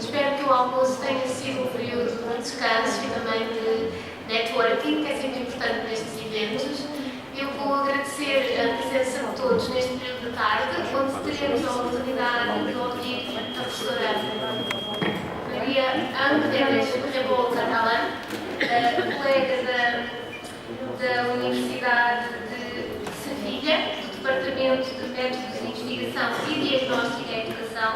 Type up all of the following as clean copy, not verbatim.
Espero que o almoço tenha sido um período de descanso e também de networking, que é sempre importante nestes eventos. Eu vou agradecer a presença de todos neste período de tarde, onde teremos a oportunidade de ouvir a professora Maria Ángeles Rebolta-Alan, colega da Universidade de Sevilha, do Departamento de Métodos de Investigação e Diagnóstica e Educação,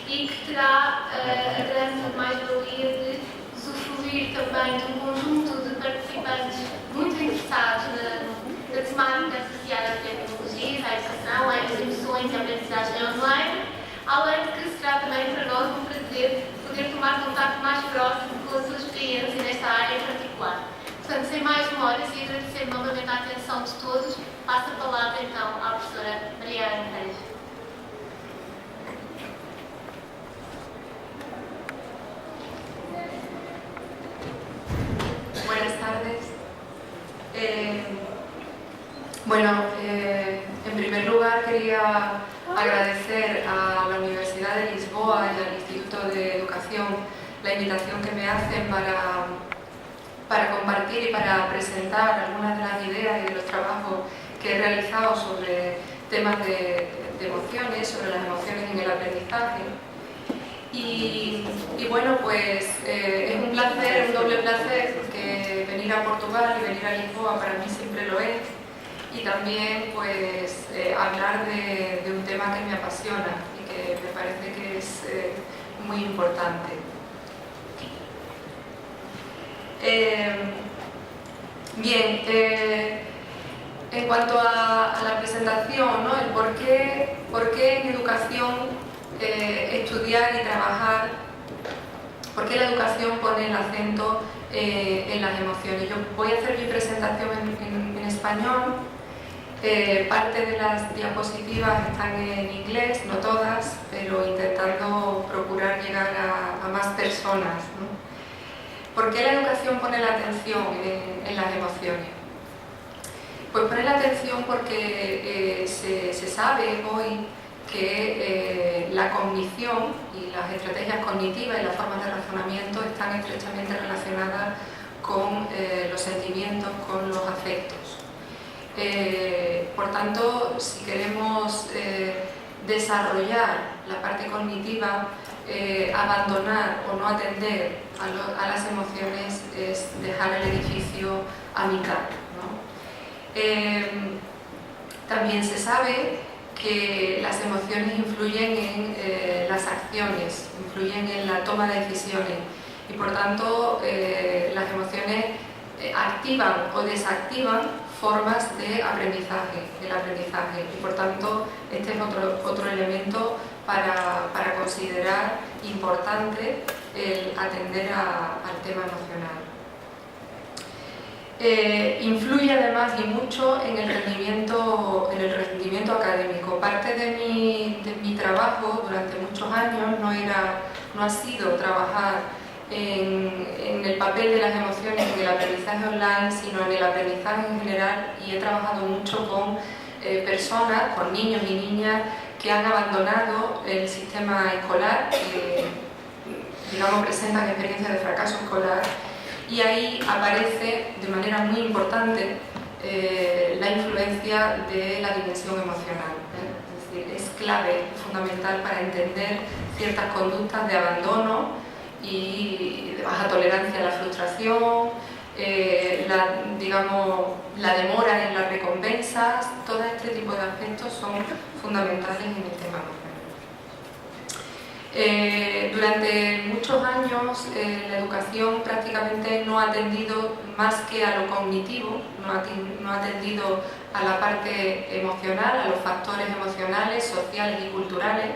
e que terá a grande mais-valia de usufruir também de um conjunto de participantes muito interessados na temática associada às tecnologias, à educação, às emoções e à aprendizagem online, além de que será também para nós um prazer poder tomar contato mais próximo com a sua experiência nesta área em particular. Portanto, sem mais demoras e agradecer novamente a atenção de todos, passo a palavra então à professora Maria Ángeles. Buenas tardes. En primer lugar quería agradecer a la Universidad de Lisboa y al Instituto de Educación la invitación que me hacen para compartir y para presentar algunas de las ideas y de los trabajos que he realizado sobre temas de emociones, sobre las emociones en el aprendizaje. Y bueno, pues es un placer, un doble placer, porque venir a Portugal y venir a Lisboa para mí siempre lo es, y también pues hablar de un tema que me apasiona y que me parece que es muy importante. En cuanto a la presentación, ¿no? El por qué en educación estudiar y trabajar, por qué la educación pone el acento en las emociones. Yo voy a hacer mi presentación en español. Parte de las diapositivas están en inglés, no todas, pero intentando procurar llegar a más personas, ¿no? ¿Por qué la educación pone la atención en las emociones? Pues pone la atención porque se sabe hoy que la cognición y las estrategias cognitivas y las formas de razonamiento están estrechamente relacionadas con los sentimientos, con los afectos. Por tanto, si queremos desarrollar la parte cognitiva, abandonar o no atender a las emociones es dejar el edificio a mitad, ¿no? También se sabe que las emociones influyen en las acciones, influyen en la toma de decisiones, y por tanto las emociones activan o desactivan formas de aprendizaje, y por tanto este es otro elemento para considerar importante el atender al tema emocional. Influye además y mucho en el rendimiento académico. Parte de mi trabajo durante muchos años no ha sido trabajar en el papel de las emociones en el aprendizaje online, sino en el aprendizaje en general, y he trabajado mucho con personas, con niños y niñas que han abandonado el sistema escolar, que digamos presentan experiencias de fracaso escolar, y ahí aparece de manera muy importante la influencia de la dimensión emocional. Es decir, es clave, fundamental para entender ciertas conductas de abandono y de baja tolerancia a la frustración, la demora en las recompensas. Todo este tipo de aspectos son fundamentales en el tema emocional. Durante muchos años la educación prácticamente no ha atendido más que a lo cognitivo, no ha atendido a la parte emocional, a los factores emocionales, sociales y culturales,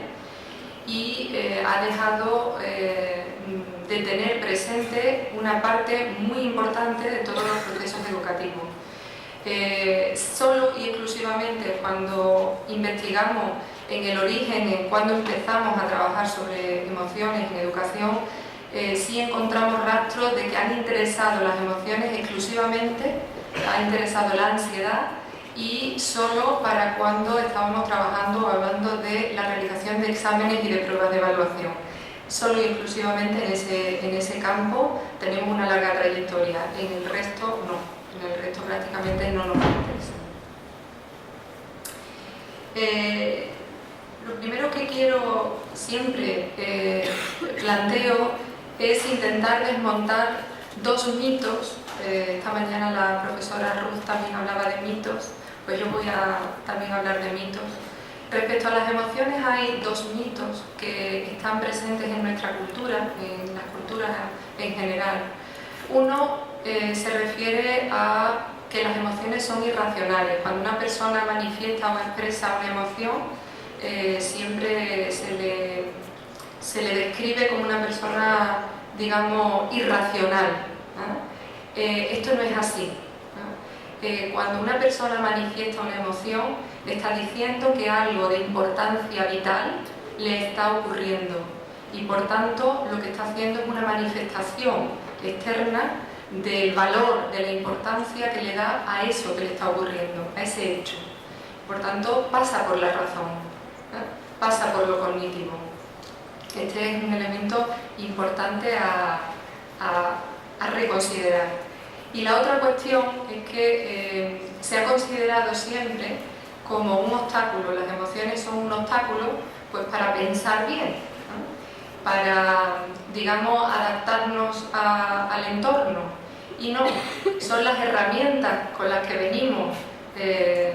y ha dejado de tener presente una parte muy importante de todos los procesos educativos. Solo y exclusivamente cuando investigamos en el origen, en cuando empezamos a trabajar sobre emociones en educación, sí encontramos rastros de que han interesado las emociones exclusivamente, ha interesado la ansiedad, y solo para cuando estábamos trabajando o hablando de la realización de exámenes y de pruebas de evaluación. solo y exclusivamente en ese campo tenemos una larga trayectoria, en el resto no, en el resto prácticamente no nos interesa. Lo primero que quiero siempre planteo es intentar desmontar dos mitos. Esta mañana la profesora Ruth también hablaba de mitos, pues yo voy a también hablar de mitos. Respecto a las emociones hay dos mitos que están presentes en nuestra cultura, en las culturas en general. Uno se refiere a que las emociones son irracionales. Cuando una persona manifiesta o expresa una emoción, siempre se le describe como una persona, digamos, irracional, ¿no? Esto no es así, ¿no? Cuando una persona manifiesta una emoción, le está diciendo que algo de importancia vital le está ocurriendo y por tanto lo que está haciendo es una manifestación externa del valor, de la importancia que le da a eso que le está ocurriendo, a ese hecho. Por tanto, pasa por la razón, ¿no? Pasa por lo cognitivo. Este es un elemento importante a reconsiderar. Y la otra cuestión es que se ha considerado siempre como un obstáculo, las emociones son un obstáculo pues para pensar bien, ¿no? Para, digamos, adaptarnos al entorno, y no, son las herramientas con las que venimos,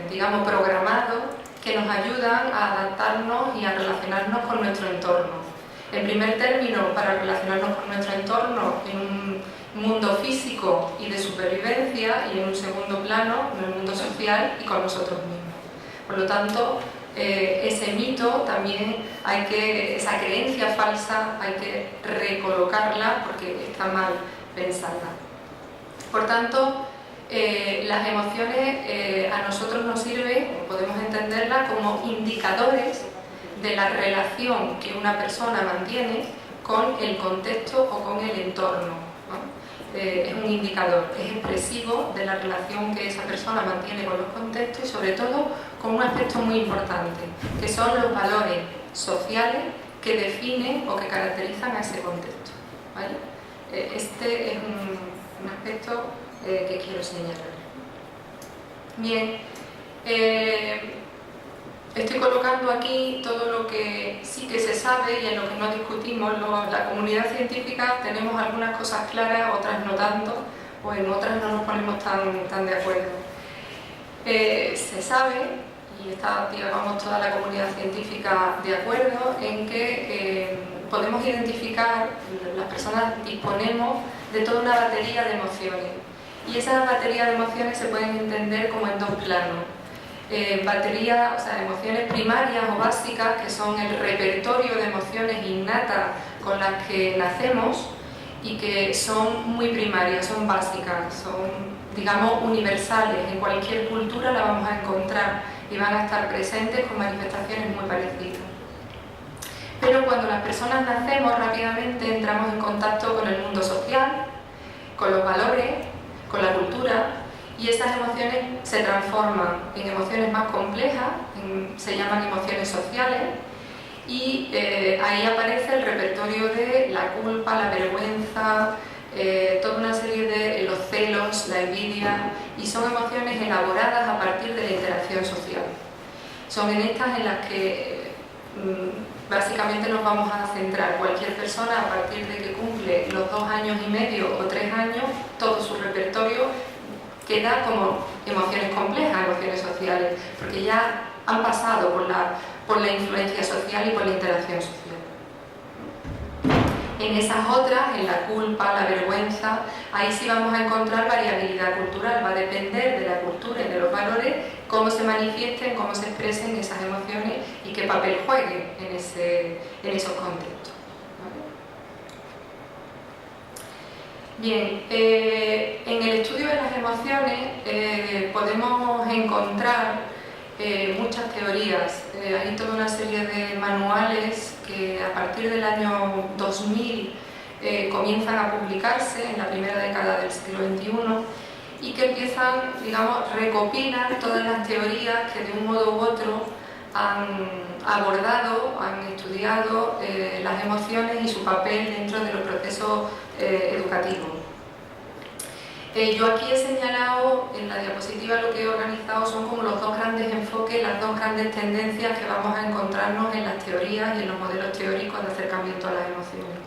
digamos, programados, que nos ayudan a adaptarnos y a relacionarnos con nuestro entorno. En primer término, para relacionarnos con nuestro entorno en un mundo físico y de supervivencia, y en un segundo plano, en el mundo social y con nosotros mismos. Por lo tanto, ese mito también esa creencia falsa hay que recolocarla porque está mal pensada. Por tanto, las emociones a nosotros nos sirven, podemos entenderlas como indicadores de la relación que una persona mantiene con el contexto o con el entorno, ¿no? Es un indicador, es expresivo de la relación que esa persona mantiene con los contextos y sobre todo con un aspecto muy importante, que son los valores sociales que definen o que caracterizan a ese contexto, ¿vale? Este es un aspecto que quiero señalar. Bien, estoy colocando aquí todo lo que sí que se sabe y en lo que no discutimos. La comunidad científica tenemos algunas cosas claras, otras no tanto, o en otras no nos ponemos tan de acuerdo. Se sabe, y está, digamos, toda la comunidad científica de acuerdo, en que podemos identificar, las personas disponemos de toda una batería de emociones. Y esas baterías de emociones se pueden entender como en dos planos. Emociones primarias o básicas, que son el repertorio de emociones innatas con las que nacemos y que son muy primarias, son básicas, son, digamos, universales. En cualquier cultura la vamos a encontrar y van a estar presentes con manifestaciones muy parecidas. Pero cuando las personas nacemos, rápidamente entramos en contacto con el mundo social, con los valores, con la cultura, y esas emociones se transforman en emociones más complejas, se llaman emociones sociales, y ahí aparece el repertorio de la culpa, la vergüenza, toda una serie de los celos, la envidia, y son emociones elaboradas a partir de la interacción social. Son en estas en las que básicamente nos vamos a centrar. Cualquier persona, a partir de que cumple los 2 años y medio o 3 años, todo su repertorio queda como emociones complejas, emociones sociales, porque ya han pasado por la influencia social y por la interacción social. En esas otras, en la culpa, la vergüenza, ahí sí vamos a encontrar variabilidad cultural. Va a depender de la cultura y de los valores cómo se manifiesten, cómo se expresen esas emociones y qué papel jueguen en esos contextos. Bien, en el estudio de las emociones podemos encontrar muchas teorías. Hay toda una serie de manuales que a partir del año 2000 comienzan a publicarse en la primera década del siglo XXI y que empiezan, digamos, recopilan todas las teorías que de un modo u otro han abordado, han estudiado las emociones y su papel dentro de los procesos educativos. Yo aquí he señalado, en la diapositiva lo que he organizado son como los dos grandes enfoques, las dos grandes tendencias que vamos a encontrarnos en las teorías y en los modelos teóricos de acercamiento a las emociones.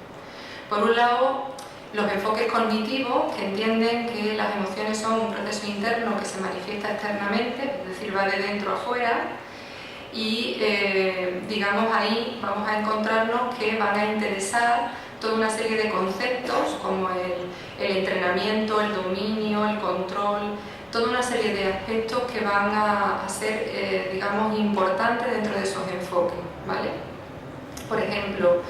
Por un lado, los enfoques cognitivos, que entienden que las emociones son un proceso interno que se manifiesta externamente, es decir, va de dentro a fuera, y digamos ahí vamos a encontrarnos que van a interesar toda una serie de conceptos como el entrenamiento, el dominio, el control, toda una serie de aspectos que van a ser, digamos, importantes dentro de esos enfoques, ¿vale? Por ejemplo,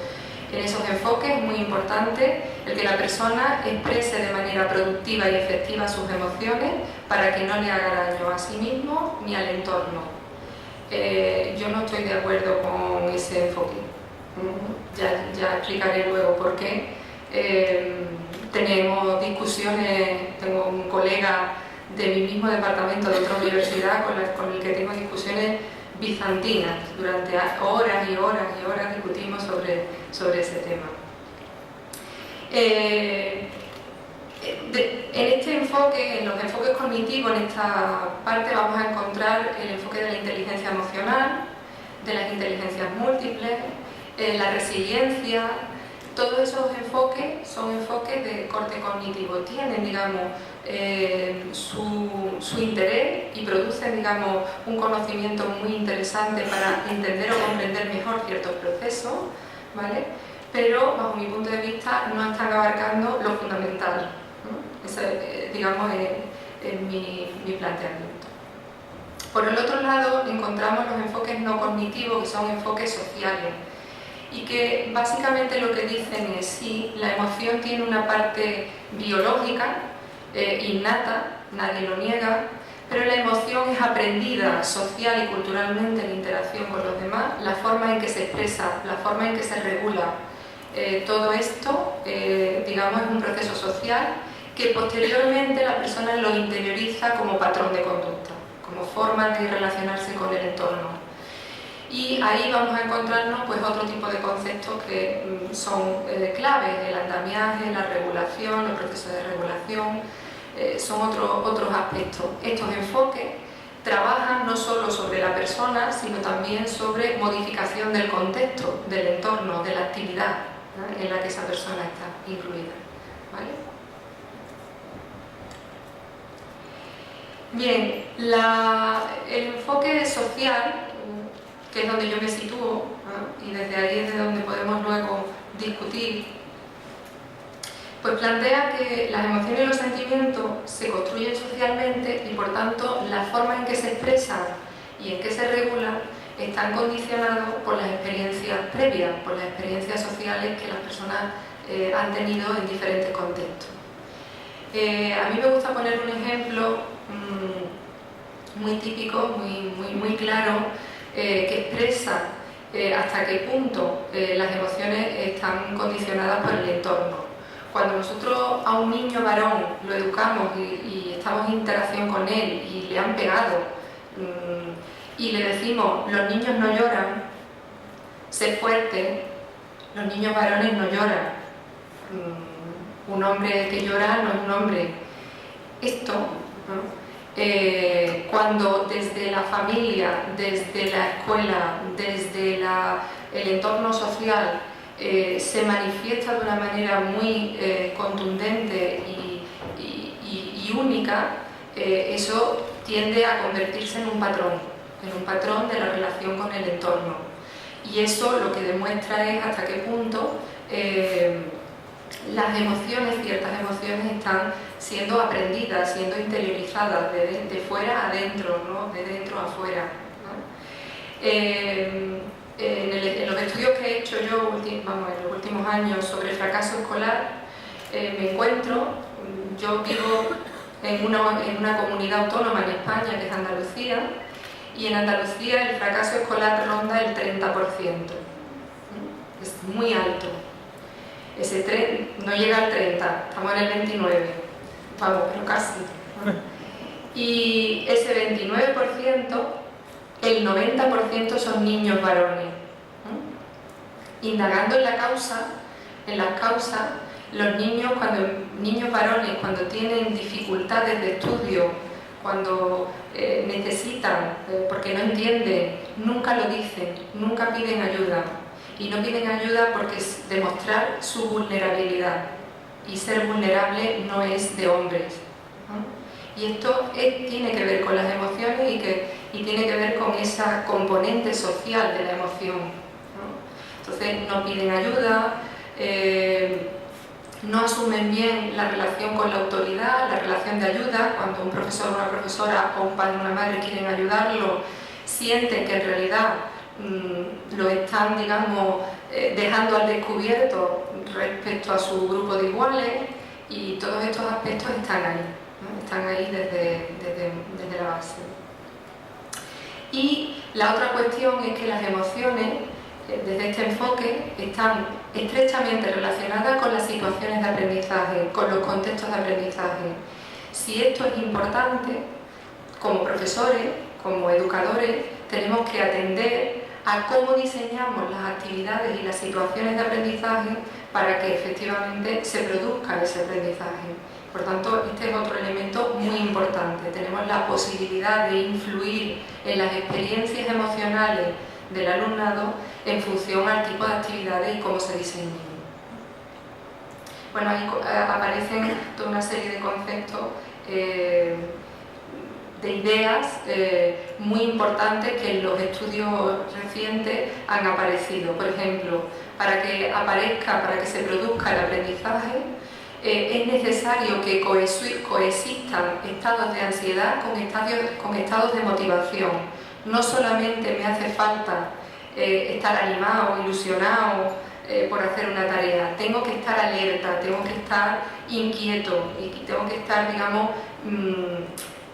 en esos enfoques es muy importante el que la persona exprese de manera productiva y efectiva sus emociones para que no le haga daño a sí mismo ni al entorno. Yo no estoy de acuerdo con ese enfoque. Ya explicaré luego por qué. Tenemos discusiones, tengo un colega de mi mismo departamento de otra universidad con el que tengo discusiones bizantinas. Durante horas y horas y horas discutimos sobre ese tema. En este enfoque, en los enfoques cognitivos, en esta parte vamos a encontrar el enfoque de la inteligencia emocional, de las inteligencias múltiples, la resiliencia. Todos esos enfoques son enfoques de corte cognitivo, tienen, digamos, su interés y producen, digamos, un conocimiento muy interesante para entender o comprender mejor ciertos procesos, ¿vale? Pero, bajo mi punto de vista, no están abarcando lo fundamental, ¿no? Ese, digamos, es mi planteamiento. Por el otro lado, encontramos los enfoques no cognitivos, que son enfoques sociales, y que básicamente lo que dicen es sí, la emoción tiene una parte biológica, innata, nadie lo niega, pero la emoción es aprendida social y culturalmente en interacción con los demás, la forma en que se expresa, la forma en que se regula. Todo esto, digamos, es un proceso social que posteriormente la persona lo interioriza como patrón de conducta, como forma de relacionarse con el entorno. Y ahí vamos a encontrarnos pues, otro tipo de conceptos que son claves, el andamiaje, la regulación, los procesos de regulación, son otros aspectos. Estos enfoques trabajan no solo sobre la persona, sino también sobre modificación del contexto, del entorno, de la actividad, ¿no?, en la que esa persona está incluida, ¿vale? Bien, el enfoque social, que es donde yo me sitúo, ¿no?, y desde ahí es de donde podemos luego discutir, pues plantea que las emociones y los sentimientos se construyen socialmente y por tanto la forma en que se expresan y en que se regulan están condicionados por las experiencias previas, por las experiencias sociales que las personas han tenido en diferentes contextos. A mí me gusta poner un ejemplo muy típico, muy claro, que expresa hasta qué punto las emociones están condicionadas por el entorno. Cuando nosotros a un niño varón lo educamos y estamos en interacción con él y le han pegado y le decimos, los niños no lloran, sé fuerte, los niños varones no lloran, un hombre que llora no es un hombre. Esto, ¿no?, cuando desde la familia, desde la escuela, desde el entorno social se manifiesta de una manera muy contundente y única, eso tiende a convertirse en un patrón de la relación con el entorno. Y eso lo que demuestra es hasta qué punto las emociones, ciertas emociones, están siendo aprendidas, siendo interiorizadas de fuera a adentro, ¿no?, de dentro a fuera, ¿no? En los estudios que he hecho yo en los últimos años sobre el fracaso escolar, me encuentro, yo vivo en una comunidad autónoma en España, que es Andalucía, y en Andalucía el fracaso escolar ronda el 30%. Es muy alto. Ese tren no llega al 30, estamos en el 29, vamos, pero casi. Y ese 29% el 90% son niños varones. Indagando en las causas, los niños varones cuando tienen dificultades de estudio, cuando necesitan, porque no entienden, nunca lo dicen, nunca piden ayuda. Y no piden ayuda porque es demostrar su vulnerabilidad. Y ser vulnerable no es de hombres, ¿no? Y esto tiene que ver con las emociones y tiene que ver con esa componente social de la emoción, ¿no? Entonces no piden ayuda, no asumen bien la relación con la autoridad, la relación de ayuda. Cuando un profesor, una profesora o un padre o una madre quieren ayudarlo, sienten que en realidad lo están, digamos, dejando al descubierto respecto a su grupo de iguales, y todos estos aspectos están ahí, ¿no? Están ahí desde la base. Y la otra cuestión es que las emociones, desde este enfoque, están estrechamente relacionadas con las situaciones de aprendizaje, con los contextos de aprendizaje. Si esto es importante, como profesores, como educadores, tenemos que atender a cómo diseñamos las actividades y las situaciones de aprendizaje para que efectivamente se produzca ese aprendizaje. Por tanto, este es otro elemento muy importante. Tenemos la posibilidad de influir en las experiencias emocionales del alumnado en función al tipo de actividades y cómo se diseñan. Bueno, ahí aparecen toda una serie de conceptos, de ideas muy importantes que en los estudios recientes han aparecido. Por ejemplo, para que se produzca el aprendizaje, es necesario que coexistan estados de ansiedad con estados de motivación. No solamente me hace falta estar animado, ilusionado por hacer una tarea, tengo que estar alerta, tengo que estar inquieto y tengo que estar, digamos,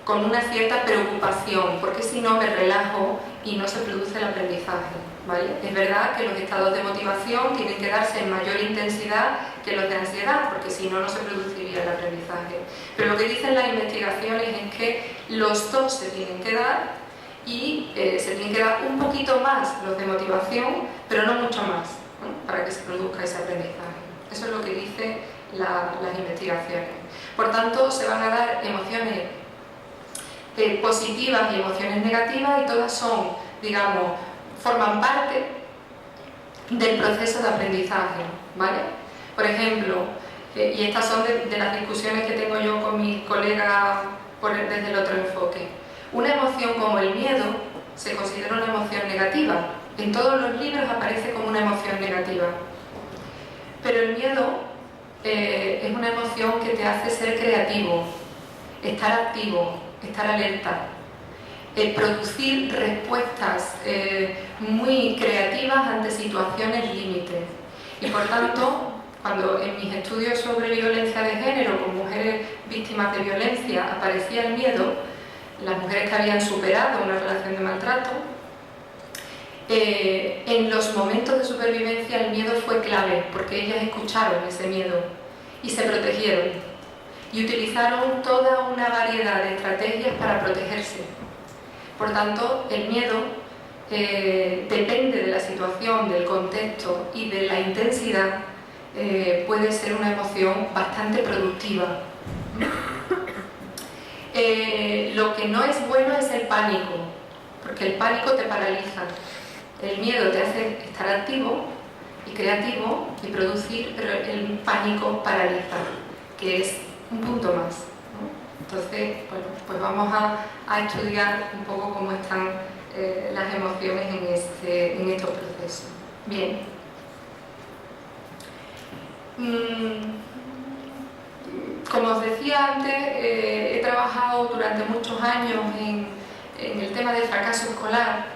con una cierta preocupación, porque si no me relajo y no se produce el aprendizaje, ¿vale? Es verdad que los estados de motivación tienen que darse en mayor intensidad que los de ansiedad, porque si no, no se produciría el aprendizaje. Pero lo que dicen las investigaciones es que los dos se tienen que dar y se tienen que dar un poquito más los de motivación, pero no mucho más, ¿no? Para que se produzca ese aprendizaje. Eso es lo que dicen las investigaciones. Por tanto, se van a dar emociones positivas y emociones negativas, y todas son, digamos, forman parte del proceso de aprendizaje, ¿vale? Por ejemplo, y estas son de las discusiones que tengo yo con mis colegas desde el otro enfoque. Una emoción como el miedo se considera una emoción negativa. En todos los libros aparece como una emoción negativa. Pero el miedo es una emoción que te hace ser creativo, estar activo, estar alerta, producir respuestas muy creativas ante situaciones límites. Y por tanto, cuando en mis estudios sobre violencia de género con mujeres víctimas de violencia aparecía el miedo, las mujeres que habían superado una relación de maltrato, en los momentos de supervivencia el miedo fue clave, porque ellas escucharon ese miedo y se protegieron y utilizaron toda una variedad de estrategias para protegerse. Por tanto, el miedo depende de la situación, del contexto y de la intensidad, puede ser una emoción bastante productiva. Lo que no es bueno es el pánico, porque el pánico te paraliza. El miedo te hace estar activo y creativo y producir, pero el pánico paraliza, que es un punto más, ¿no? Entonces, bueno, pues vamos a estudiar un poco cómo están las emociones en estos procesos. Bien. Como os decía antes, he trabajado durante muchos años en el tema del fracaso escolar,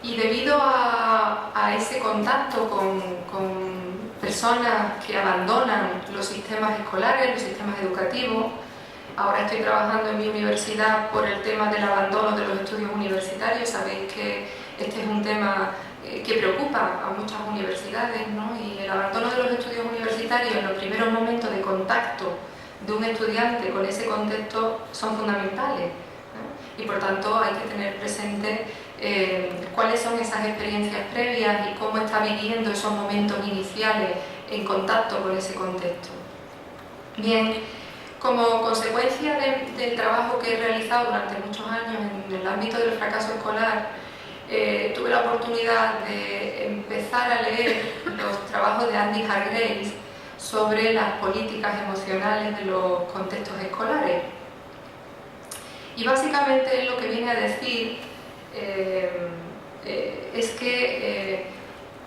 y debido a ese contacto con personas que abandonan los sistemas escolares, los sistemas educativos, ahora estoy trabajando en mi universidad por el tema del abandono de los estudios universitarios. Sabéis que este es un tema que preocupa a muchas universidades, ¿no? Y el abandono de los estudios universitarios en los primeros momentos de contacto de un estudiante con ese contexto son fundamentales, ¿no? y por tanto hay que tener presente cuáles son esas experiencias previas y cómo está viviendo esos momentos iniciales en contacto con ese contexto. Bien, como consecuencia del trabajo que he realizado durante muchos años en el ámbito del fracaso escolar, tuve la oportunidad de empezar a leer los trabajos de Andy Hargreaves sobre las políticas emocionales de los contextos escolares. Y básicamente lo que viene a decir es que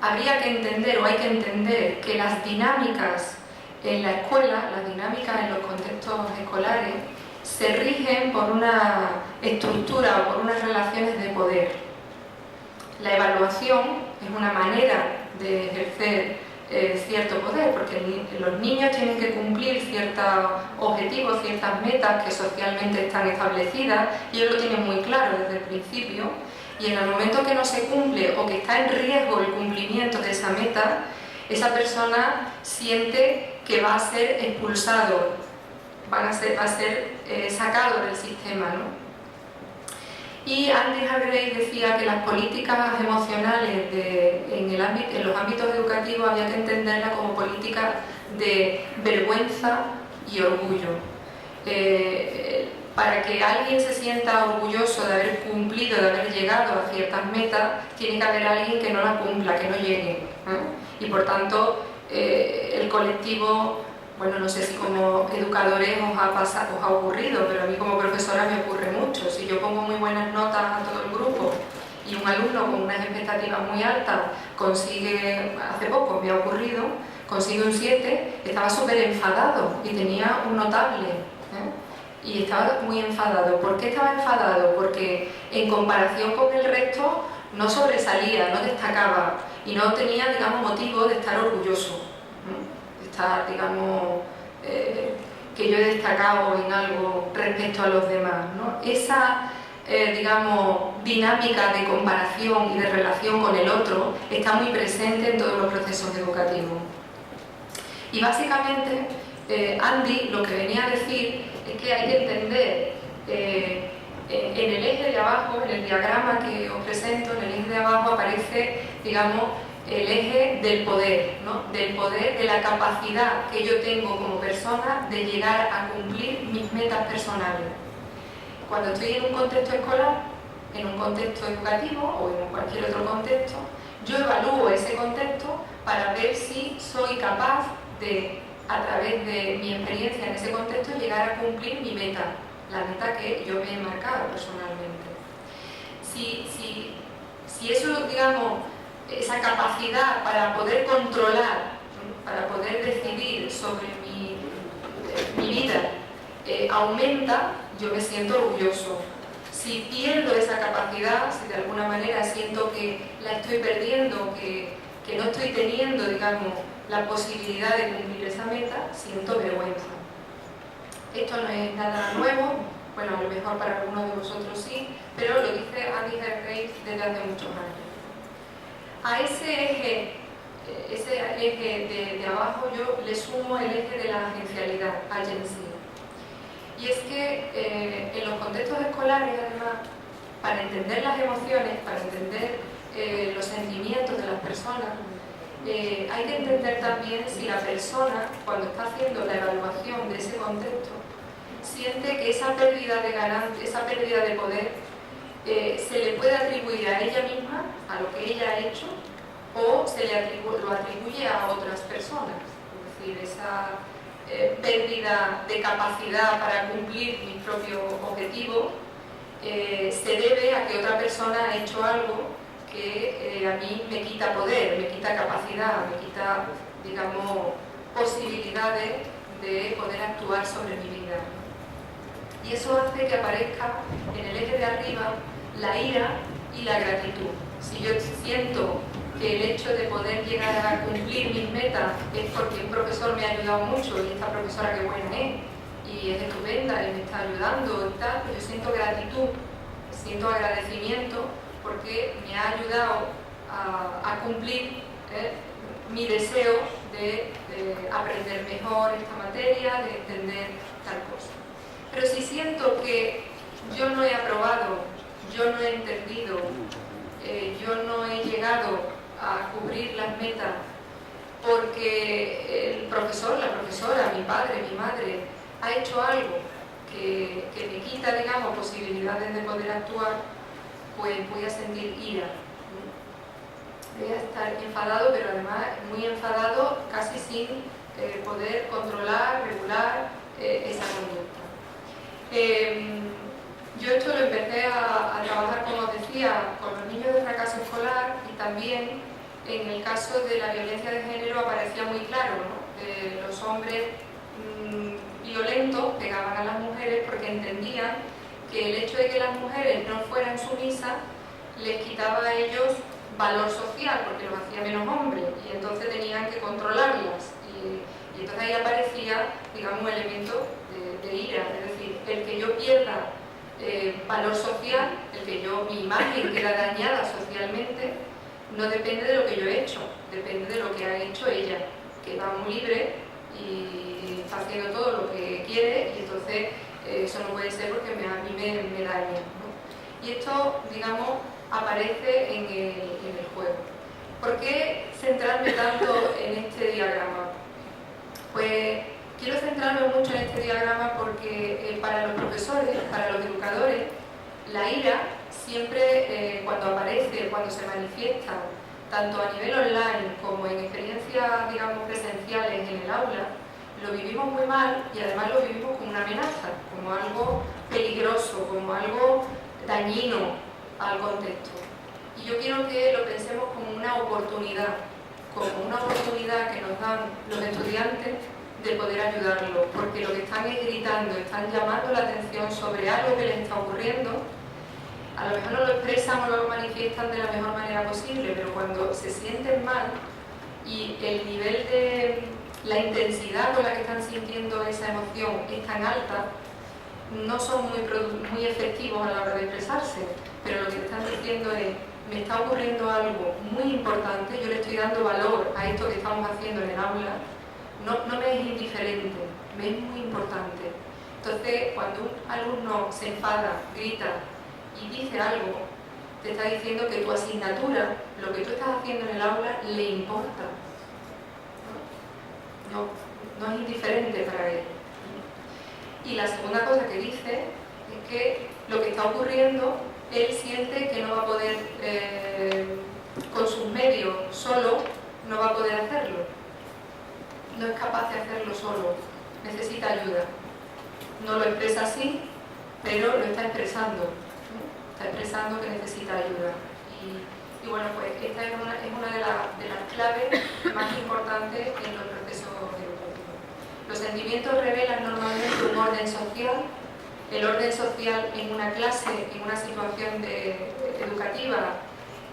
habría que entender, o hay que entender, que las dinámicas en la escuela, las dinámicas en los contextos escolares, se rigen por una estructura o por unas relaciones de poder. La evaluación es una manera de ejercer cierto poder, porque los niños tienen que cumplir ciertos objetivos, ciertas metas que socialmente están establecidas, y ellos lo tienen muy claro desde el principio, y en el momento que no se cumple o que está en riesgo el cumplimiento de esa meta, esa persona siente que va a ser expulsado, va a ser sacado del sistema, ¿no? Y Andy Hargreaves decía que las políticas emocionales en los ámbitos educativos había que entenderlas como políticas de vergüenza y orgullo. Para que alguien se sienta orgulloso de haber cumplido, de haber llegado a ciertas metas, tiene que haber alguien que no las cumpla, que no llegue, y por tanto el colectivo, bueno, no sé si como educadores os ha ocurrido, pero a mí como profesora me ocurre mucho. Si yo pongo muy buenas notas a todo el grupo y un alumno con unas expectativas muy altas consigue, hace poco me ha ocurrido, consigue un 7, estaba súper enfadado y tenía un notable, y estaba muy enfadado. ¿Por qué estaba enfadado? Porque en comparación con el resto no sobresalía, no destacaba y no tenía, digamos, motivo de estar orgulloso. Estar, digamos, que yo he destacado en algo respecto a los demás, ¿no? Esa, digamos, dinámica de comparación y de relación con el otro está muy presente en todos los procesos educativos. Y básicamente, Andy lo que venía a decir es que hay que entender en el eje de abajo, en el diagrama que os presento, en el eje de abajo aparece, digamos, el eje del poder, ¿no? Del poder, de la capacidad que yo tengo como persona de llegar a cumplir mis metas personales. Cuando estoy en un contexto escolar, en un contexto educativo o en cualquier otro contexto, yo evalúo ese contexto para ver si soy capaz de, a través de mi experiencia en ese contexto, llegar a cumplir mi meta, la meta que yo me he marcado personalmente. Si eso, digamos, esa capacidad para poder controlar, para poder decidir sobre mi vida aumenta, yo me siento orgulloso. Si pierdo esa capacidad, si de alguna manera siento que la estoy perdiendo, que no estoy teniendo, digamos, la posibilidad de cumplir esa meta, siento vergüenza. Esto no es nada nuevo, bueno, a lo mejor para algunos de vosotros sí, pero lo dice Andy Hargreaves desde hace muchos años. A ese eje de abajo yo le sumo el eje de la agencialidad, agency. Y es que en los contextos escolares, además, para entender las emociones, para entender los sentimientos de las personas, hay que entender también si la persona, cuando está haciendo la evaluación de ese contexto, siente que esa pérdida de poder se le puede atribuir a ella misma, a lo que ella ha hecho, o lo atribuye a otras personas. Es decir, esa pérdida de capacidad para cumplir mis propios objetivos se debe a que otra persona ha hecho algo que a mí me quita poder, me quita capacidad, me quita, digamos, posibilidades de poder actuar sobre mi vida. Y eso hace que aparezca en el eje de arriba la ira y la gratitud. Si yo siento que el hecho de poder llegar a cumplir mis metas es porque un profesor me ha ayudado mucho y esta profesora que buena es y es estupenda y me está ayudando y tal, pues yo siento gratitud, siento agradecimiento porque me ha ayudado a cumplir mi deseo de aprender mejor esta materia, de entender tal cosa. Pero si siento que yo no he aprobado, yo no he entendido, yo no he llegado a cubrir las metas porque el profesor, la profesora, mi padre, mi madre, ha hecho algo que me quita, digamos, posibilidades de poder actuar, pues voy a sentir ira. Voy a estar enfadado, pero además muy enfadado, casi sin poder controlar, regular esa conducta. Yo esto lo empecé a trabajar, como os decía, con los niños de fracaso escolar, y también en el caso de la violencia de género aparecía muy claro, ¿no? Los hombres violentos pegaban a las mujeres porque entendían que el hecho de que las mujeres no fueran sumisas les quitaba a ellos valor social, porque los hacía menos hombres, y entonces tenían que controlarlas. Y entonces ahí aparecía, digamos, un elemento de ira, es decir, el que yo pierda valor social, el que mi imagen queda dañada socialmente, no depende de lo que yo he hecho, depende de lo que ha hecho ella, que va muy libre y está haciendo todo lo que quiere, y entonces eso no puede ser porque a mí me daña, ¿no? Y esto, digamos, aparece en el juego. ¿Por qué centrarme tanto en este diagrama? Pues quiero centrarme mucho en este diagrama porque para los profesores, para los educadores, la ira siempre cuando aparece, cuando se manifiesta, tanto a nivel online como en experiencias, digamos, presenciales en el aula, lo vivimos muy mal, y además lo vivimos como una amenaza, como algo peligroso, como algo dañino al contexto. Y yo quiero que lo pensemos como una oportunidad que nos dan los estudiantes de poder ayudarlos, porque lo que están es gritando, están llamando la atención sobre algo que les está ocurriendo. A lo mejor no lo expresan o no lo manifiestan de la mejor manera posible, pero cuando se sienten mal y el nivel de la intensidad con la que están sintiendo esa emoción es tan alta, no son muy efectivos a la hora de expresarse, pero lo que están diciendo es: me está ocurriendo algo muy importante, yo le estoy dando valor a esto que estamos haciendo en el aula, no me es indiferente, me es muy importante. Entonces, cuando un alumno se enfada, grita y dice algo, te está diciendo que tu asignatura, lo que tú estás haciendo en el aula, le importa. No es indiferente para él. Y la segunda cosa que dice es que lo que está ocurriendo, él siente que no va a poder, con sus medios solo, no va a poder hacerlo. No es capaz de hacerlo solo, necesita ayuda. No lo expresa así, pero lo está expresando. Está expresando que necesita ayuda. Y bueno, pues esta es una de las claves más importantes en los procesos educativos. Los sentimientos revelan normalmente un orden social. El orden social en una clase, en una situación educativa,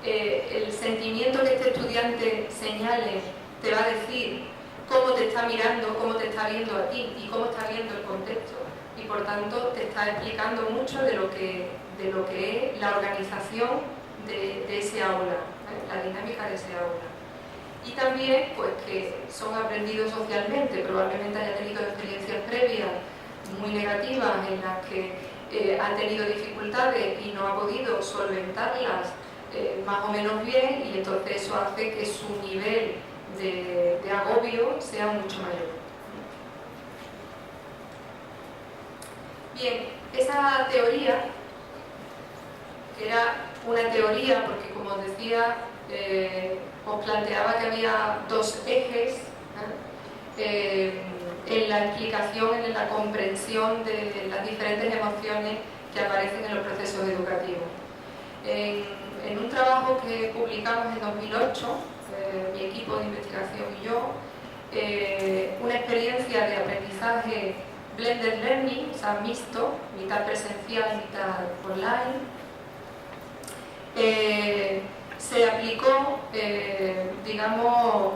el sentimiento que este estudiante señale te va a decir cómo te está mirando, cómo te está viendo a ti y cómo está viendo el contexto. Y por tanto te está explicando mucho de lo que es la organización de ese aula, la dinámica de ese aula. Y también pues que son aprendidos socialmente, probablemente haya tenido experiencias previas muy negativas en las que ha tenido dificultades y no ha podido solventarlas más o menos bien, y entonces eso hace que su nivel de agobio sea mucho mayor. Bien, esa teoría, que era una teoría porque, como os decía, os planteaba que había dos ejes en la explicación, en la comprensión de las diferentes emociones que aparecen en los procesos educativos. En un trabajo que publicamos en 2008, mi equipo de investigación y yo, una experiencia de aprendizaje blended learning, o sea, mixto, mitad presencial, mitad online, se aplicó, digamos,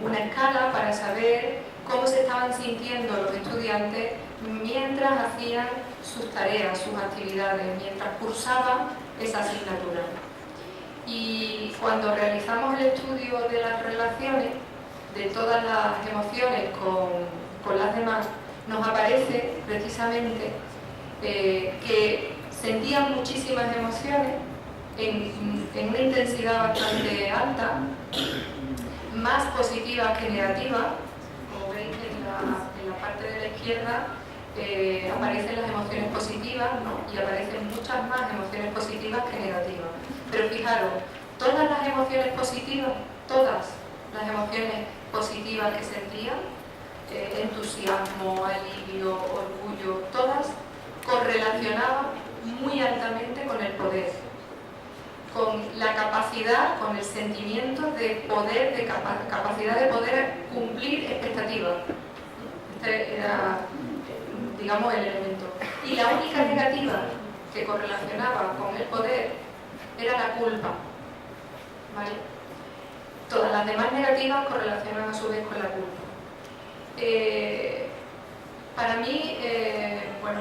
una escala para saber cómo se estaban sintiendo los estudiantes mientras hacían sus tareas, sus actividades, mientras cursaban esa asignatura. Y cuando realizamos el estudio de las relaciones, de todas las emociones con las demás, nos aparece precisamente que sentían muchísimas emociones en una intensidad bastante alta, más positivas que negativas. Como veis en la parte de la izquierda aparecen las emociones positivas, ¿no? Y aparecen muchas más emociones positivas que negativas. Pero fijaros, todas las emociones positivas que sentían, entusiasmo, alivio, orgullo, todas correlacionaban muy altamente con el poder, con la capacidad, con el sentimiento de poder, de capacidad de poder cumplir expectativas. Este era, digamos, el elemento. Y la única negativa que correlacionaba con el poder era la culpa, ¿vale? Todas las demás negativas correlacionan a su vez con la culpa. Para mí, bueno,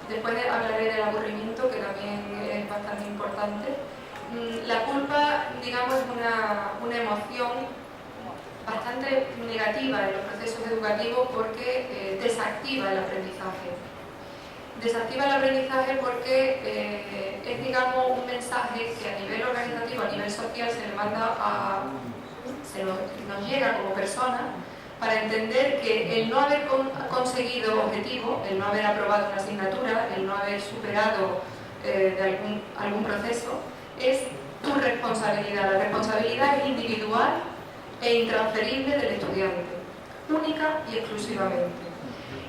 después hablaré del aburrimiento, que también es bastante importante. La culpa, digamos, es una emoción bastante negativa en los procesos educativos porque desactiva el aprendizaje. Desactiva el aprendizaje porque es, digamos, un mensaje que a nivel organizativo, a nivel social, se le manda nos llega como personas para entender que el no haber conseguido objetivos, el no haber aprobado una asignatura, el no haber superado de algún proceso, es tu responsabilidad. La responsabilidad es individual e intransferible del estudiante, única y exclusivamente.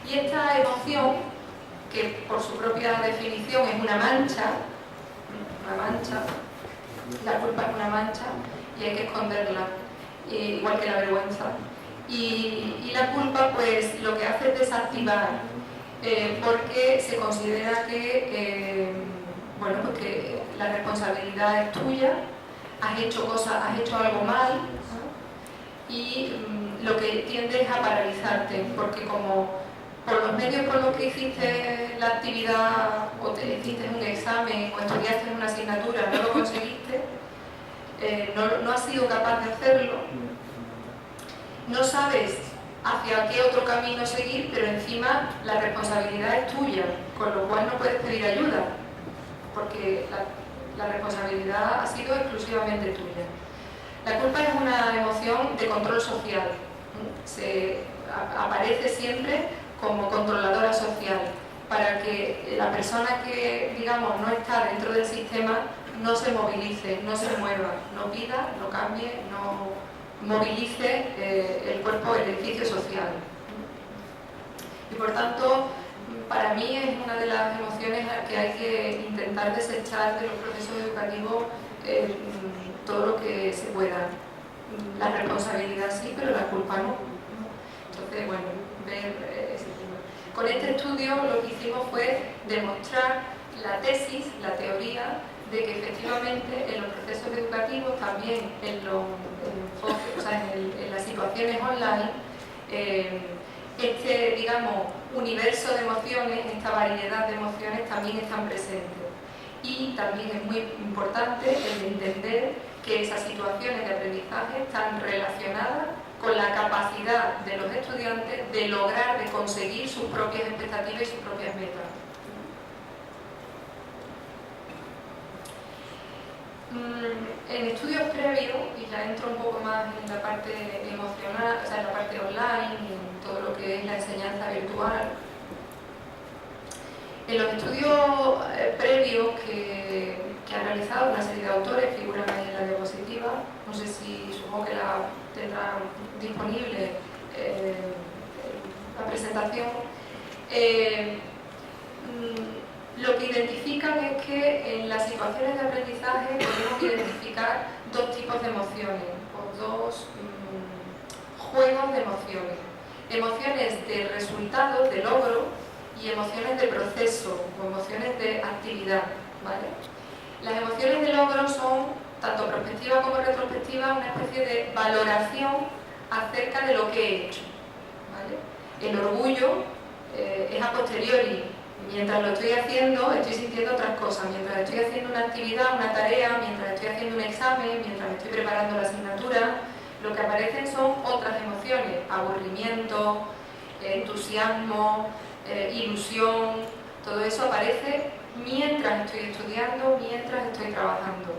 Y esta emoción, que por su propia definición es una mancha, la culpa es una mancha y hay que esconderla, igual que la vergüenza. Y la culpa, pues, lo que hace es desactivar, porque se considera que, bueno, pues que la responsabilidad es tuya, has hecho algo mal, ¿no? Y lo que tiende es a paralizarte, porque como por los medios por los que hiciste la actividad, o hiciste un examen, o estudiaste una asignatura, no lo conseguiste, no has sido capaz de hacerlo, no sabes hacia qué otro camino seguir, pero encima la responsabilidad es tuya, con lo cual no puedes pedir ayuda, porque la responsabilidad ha sido exclusivamente tuya. La culpa es una emoción de control social, aparece siempre como controladora social, para que la persona que, digamos, no está dentro del sistema no se movilice, no se mueva, no pida, no cambie, no movilice el cuerpo, el edificio social. Y por tanto, para mí es una de las emociones que hay que intentar desechar de los procesos educativos todo lo que se pueda. La responsabilidad sí, pero la culpa no. Entonces, bueno, ver ese tema. Con este estudio lo que hicimos fue demostrar la tesis, la teoría, de que efectivamente en los procesos educativos, también en las situaciones online, este, digamos, universo de emociones, esta variedad de emociones también están presentes. Y también es muy importante el entender que esas situaciones de aprendizaje están relacionadas con la capacidad de los estudiantes de lograr, de conseguir sus propias expectativas y sus propias metas. En estudios previos, y ya entro un poco más en la parte emocional, o sea, en la parte online y en todo lo que es la enseñanza virtual, en los estudios previos que han realizado una serie de autores, figuran ahí en la diapositiva, no sé si, supongo que la tendrán disponible la presentación, lo que identifican es que en las situaciones de aprendizaje podemos identificar dos tipos de emociones, o dos juegos de emociones. Emociones de resultados, de logro, y emociones de proceso, o emociones de actividad, ¿vale? Las emociones de logro son, tanto prospectiva como retrospectiva, una especie de valoración acerca de lo que he hecho, ¿vale? El orgullo es a posteriori. Mientras lo estoy haciendo, estoy sintiendo otras cosas. Mientras estoy haciendo una actividad, una tarea, mientras estoy haciendo un examen, mientras estoy preparando la asignatura, lo que aparecen son otras emociones: aburrimiento, entusiasmo, ilusión. Todo eso aparece mientras estoy estudiando, mientras estoy trabajando.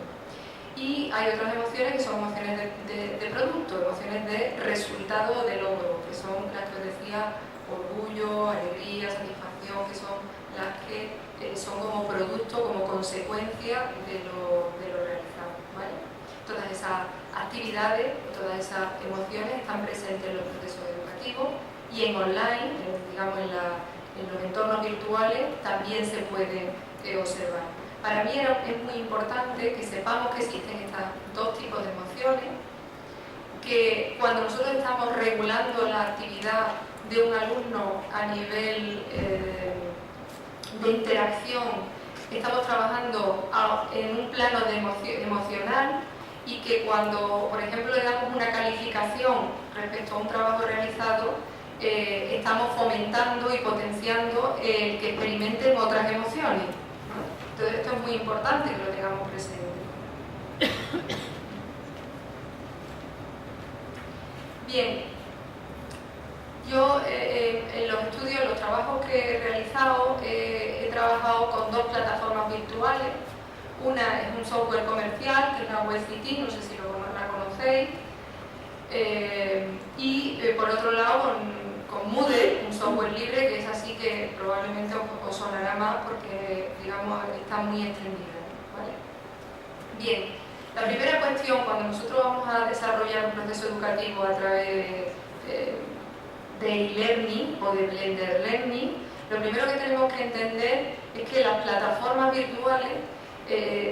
Y hay otras emociones que son emociones de producto, emociones de resultado de logro, que son las que os decía, orgullo, alegría, satisfacción, que son las que son como producto, como consecuencia de lo realizado, ¿vale? Todas esas actividades, todas esas emociones están presentes en los procesos educativos y en online, digamos en los entornos virtuales, también se pueden observar. Para mí es muy importante que sepamos que existen estos dos tipos de emociones, que cuando nosotros estamos regulando la actividad de un alumno a nivel de interacción, estamos trabajando en un plano emocional, y que cuando, por ejemplo, le damos una calificación respecto a un trabajo realizado, estamos fomentando y potenciando el que experimenten otras emociones. Entonces esto es muy importante que lo tengamos presente. Bien, yo en los estudios, en los trabajos que he realizado, he trabajado con dos plataformas virtuales. Una es un software comercial, que es la WebCT, no sé si la conocéis, y por otro lado con Moodle, un software libre, que es así que probablemente os sonará más porque, digamos, está muy extendida, ¿vale? Bien, la primera cuestión, cuando nosotros vamos a desarrollar un proceso educativo a través de e-learning o de blended learning, lo primero que tenemos que entender es que las plataformas virtuales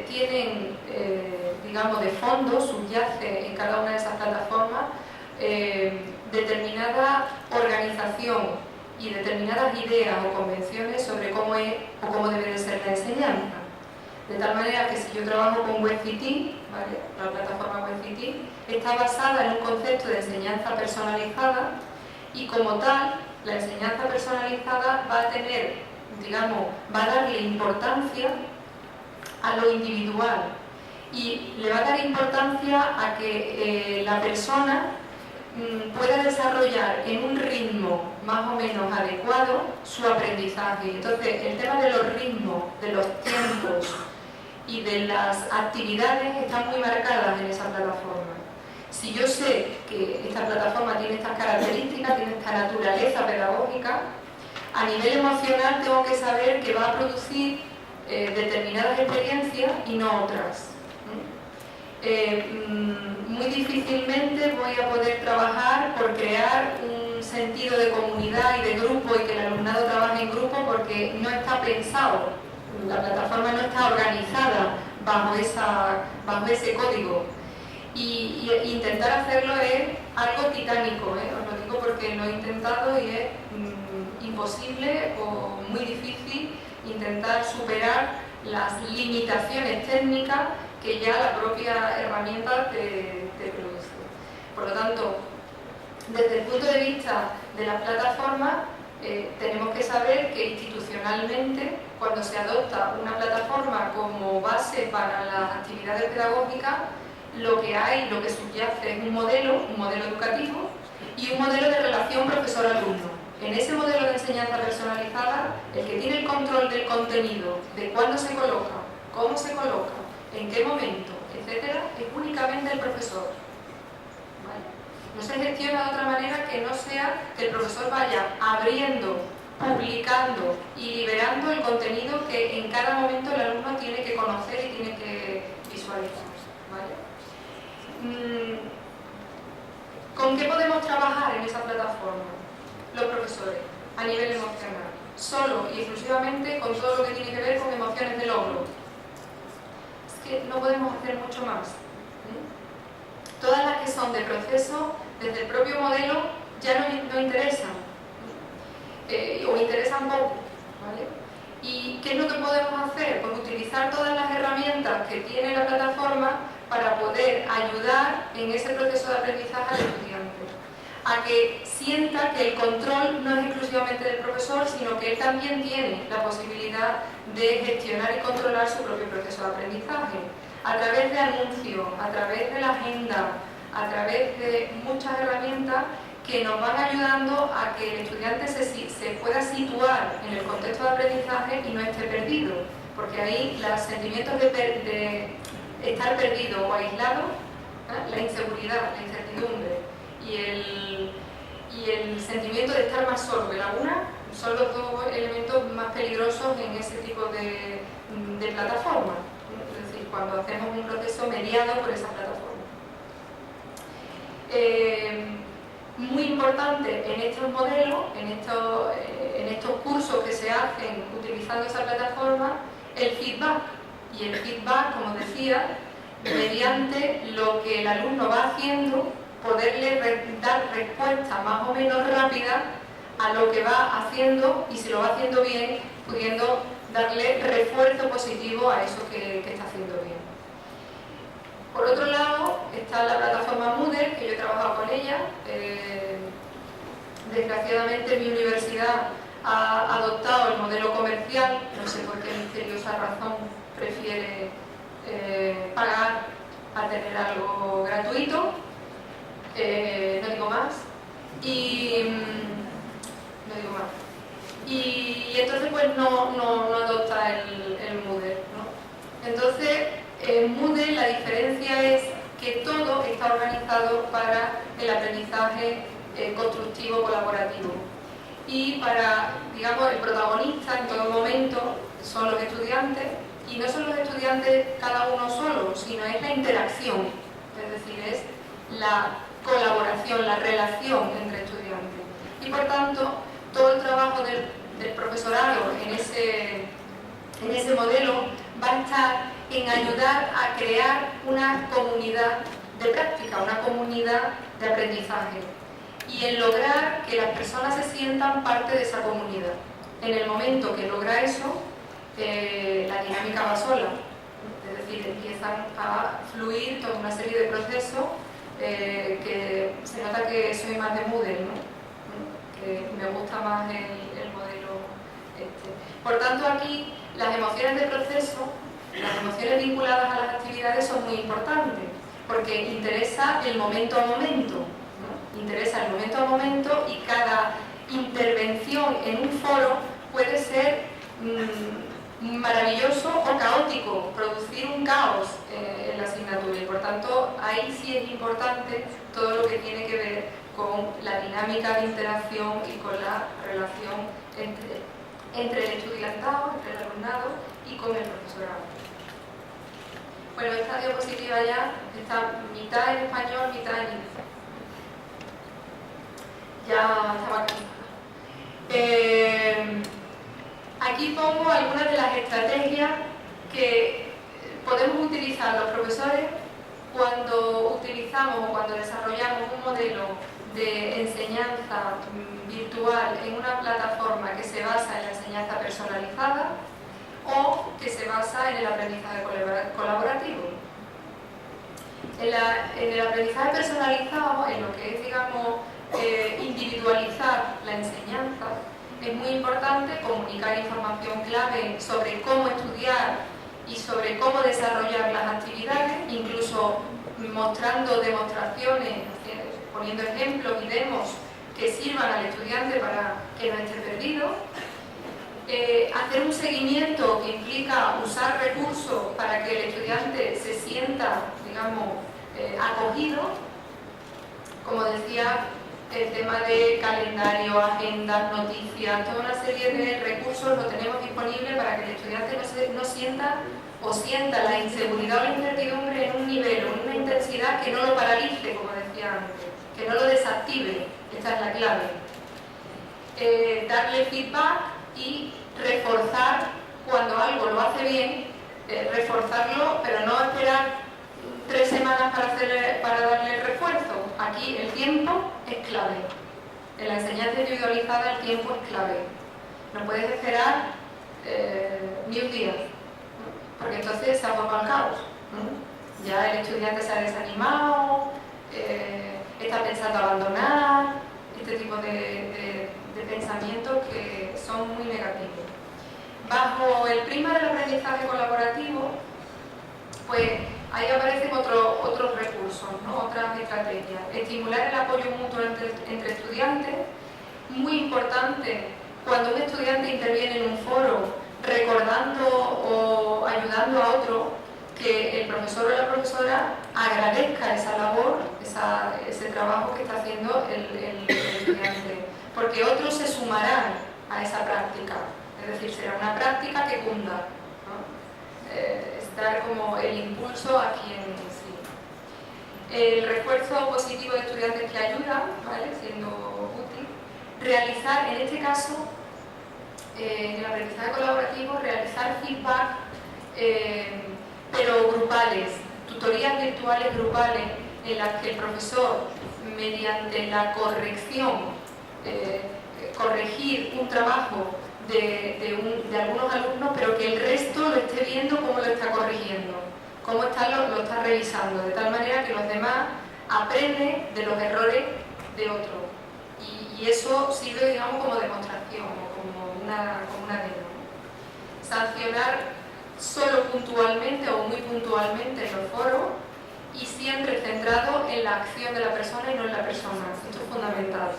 tienen, digamos, de fondo, subyace en cada una de esas plataformas determinada organización y determinadas ideas o convenciones sobre cómo es o cómo debe de ser la enseñanza. De tal manera que si yo trabajo con WebCT, ¿vale?, la plataforma WebCT está basada en un concepto de enseñanza personalizada, y como tal, la enseñanza personalizada va a tener, digamos, va a darle importancia a lo individual y le va a dar importancia a que la persona pueda desarrollar en un ritmo más o menos adecuado su aprendizaje. Entonces, el tema de los ritmos, de los tiempos y de las actividades están muy marcadas en esa plataforma. Si yo sé que esta plataforma tiene estas características, tiene esta naturaleza pedagógica, a nivel emocional tengo que saber que va a producir determinadas experiencias y no otras. Muy difícilmente voy a poder trabajar por crear un sentido de comunidad y de grupo y que el alumnado trabaje en grupo, porque no está pensado, la plataforma no está organizada bajo ese código. Y intentar hacerlo es algo titánico, os lo digo porque lo he intentado y es imposible o muy difícil intentar superar las limitaciones técnicas que ya la propia herramienta te produce. Por lo tanto, desde el punto de vista de las plataformas, tenemos que saber que institucionalmente, cuando se adopta una plataforma como base para las actividades pedagógicas, lo que hay, lo que subyace es un modelo educativo y un modelo de relación profesor-alumno. En ese modelo de enseñanza personalizada, el que tiene el control del contenido, de cuándo se coloca, cómo se coloca, en qué momento, etcétera, es únicamente el profesor. ¿Vale? No se gestiona de otra manera que no sea que el profesor vaya abriendo, publicando y liberando el contenido que en cada momento el alumno tiene que conocer y tiene que visualizar. ¿Vale? ¿Con qué podemos trabajar en esa plataforma los profesores a nivel emocional? Solo y exclusivamente con todo lo que tiene que ver con emociones de logro. Es que no podemos hacer mucho más. Todas las que son de proceso, desde el propio modelo, ya no interesan. O interesan poco. ¿Vale? ¿Y qué es lo que podemos hacer? Pues utilizar todas las herramientas que tiene la plataforma para poder ayudar en ese proceso de aprendizaje al estudiante, a que sienta que el control no es exclusivamente del profesor, sino que él también tiene la posibilidad de gestionar y controlar su propio proceso de aprendizaje, a través de anuncios, a través de la agenda, a través de muchas herramientas que nos van ayudando a que el estudiante se pueda situar en el contexto de aprendizaje y no esté perdido. porque ahí los sentimientos de estar perdido o aislado, la inseguridad, la incertidumbre y el sentimiento de estar más solo que la una son los dos elementos más peligrosos en ese tipo de plataforma, es decir, cuando hacemos un proceso mediado por esa plataforma. Muy importante en estos modelos, en estos cursos que se hacen utilizando esa plataforma, el feedback. Y el feedback, como decía, mediante lo que el alumno va haciendo, poderle dar respuesta más o menos rápida a lo que va haciendo, y si lo va haciendo bien, pudiendo darle refuerzo positivo a eso que está haciendo bien. Por otro lado, está la plataforma Moodle, que yo he trabajado con ella. Desgraciadamente mi universidad ha adoptado el modelo comercial, no sé por qué misteriosa razón prefiere pagar a tener algo gratuito, no digo más, y entonces pues no adopta el Moodle, ¿no? Entonces en Moodle la diferencia es que todo está organizado para el aprendizaje constructivo colaborativo, y para, digamos, el protagonista en todo momento son los estudiantes, y no son los estudiantes cada uno solo, sino es la interacción, es decir, es la colaboración, la relación entre estudiantes, y por tanto todo el trabajo del profesorado en ese modelo va a estar en ayudar a crear una comunidad de práctica, una comunidad de aprendizaje, y en lograr que las personas se sientan parte de esa comunidad. En el momento que logra eso, la dinámica va sola, es decir, empiezan a fluir toda una serie de procesos que se nota que soy más de Moodle, ¿no? Que me gusta más el modelo este. Por tanto, aquí las emociones de proceso, las emociones vinculadas a las actividades son muy importantes, porque interesa el momento a momento, ¿no? Interesa el momento a momento, y cada intervención en un foro puede ser maravilloso o caótico, producir un caos en la asignatura, y por tanto ahí sí es importante todo lo que tiene que ver con la dinámica de interacción y con la relación entre el estudiantado, entre el alumnado y con el profesorado. Bueno, esta diapositiva ya está mitad en español, mitad en inglés. Ya estaba aquí. Aquí pongo algunas de las estrategias que podemos utilizar los profesores cuando utilizamos o cuando desarrollamos un modelo de enseñanza virtual en una plataforma que se basa en la enseñanza personalizada o que se basa en el aprendizaje colaborativo. En el aprendizaje personalizado, en lo que es, digamos, individualizar la enseñanza, es muy importante comunicar información clave sobre cómo estudiar y sobre cómo desarrollar las actividades, incluso mostrando demostraciones, poniendo ejemplos y demos que sirvan al estudiante para que no esté perdido. Hacer un seguimiento que implica usar recursos para que el estudiante se sienta, digamos, acogido. Como decía, el tema de calendario, agendas, noticias, toda una serie de recursos lo tenemos disponible para que el estudiante no sienta o sienta la inseguridad o la incertidumbre en un nivel o en una intensidad que no lo paralice, como decía antes, que no lo desactive. Esta es la clave. Darle feedback y reforzar cuando algo lo hace bien, reforzarlo, pero no esperar 3 semanas para darle el refuerzo. Aquí el tiempo es clave. En la enseñanza individualizada el tiempo es clave. No puedes esperar ni un día, porque entonces se forma el caos. Ya el estudiante se ha desanimado, está pensando abandonar, este tipo de pensamientos que son muy negativos. Bajo el prisma del aprendizaje colaborativo, pues ahí aparecen otros recursos, ¿no? Otras estrategias. Estimular el apoyo mutuo entre estudiantes, muy importante cuando un estudiante interviene en un foro, recordando o ayudando a otro, que el profesor o la profesora agradezca esa labor, ese trabajo que está haciendo el estudiante, porque otros se sumarán a esa práctica, es decir, será una práctica que cunda, ¿no? Es dar como el impulso a quien sí. El refuerzo positivo de estudiantes que ayudan, ¿vale? Siendo útil, realizar, en este caso, en el aprendizaje colaborativo, realizar feedback, pero grupales, tutorías virtuales grupales en las que el profesor, mediante la corrección, corregir un trabajo de algunos alumnos, pero que el resto lo esté viendo cómo lo está corrigiendo, cómo lo está revisando, de tal manera que los demás aprenden de los errores de otro. Y eso sirve, digamos, como demostración, como una demo. Sancionar solo puntualmente o muy puntualmente en los foros y siempre centrado en la acción de la persona y no en la persona. Esto es fundamental.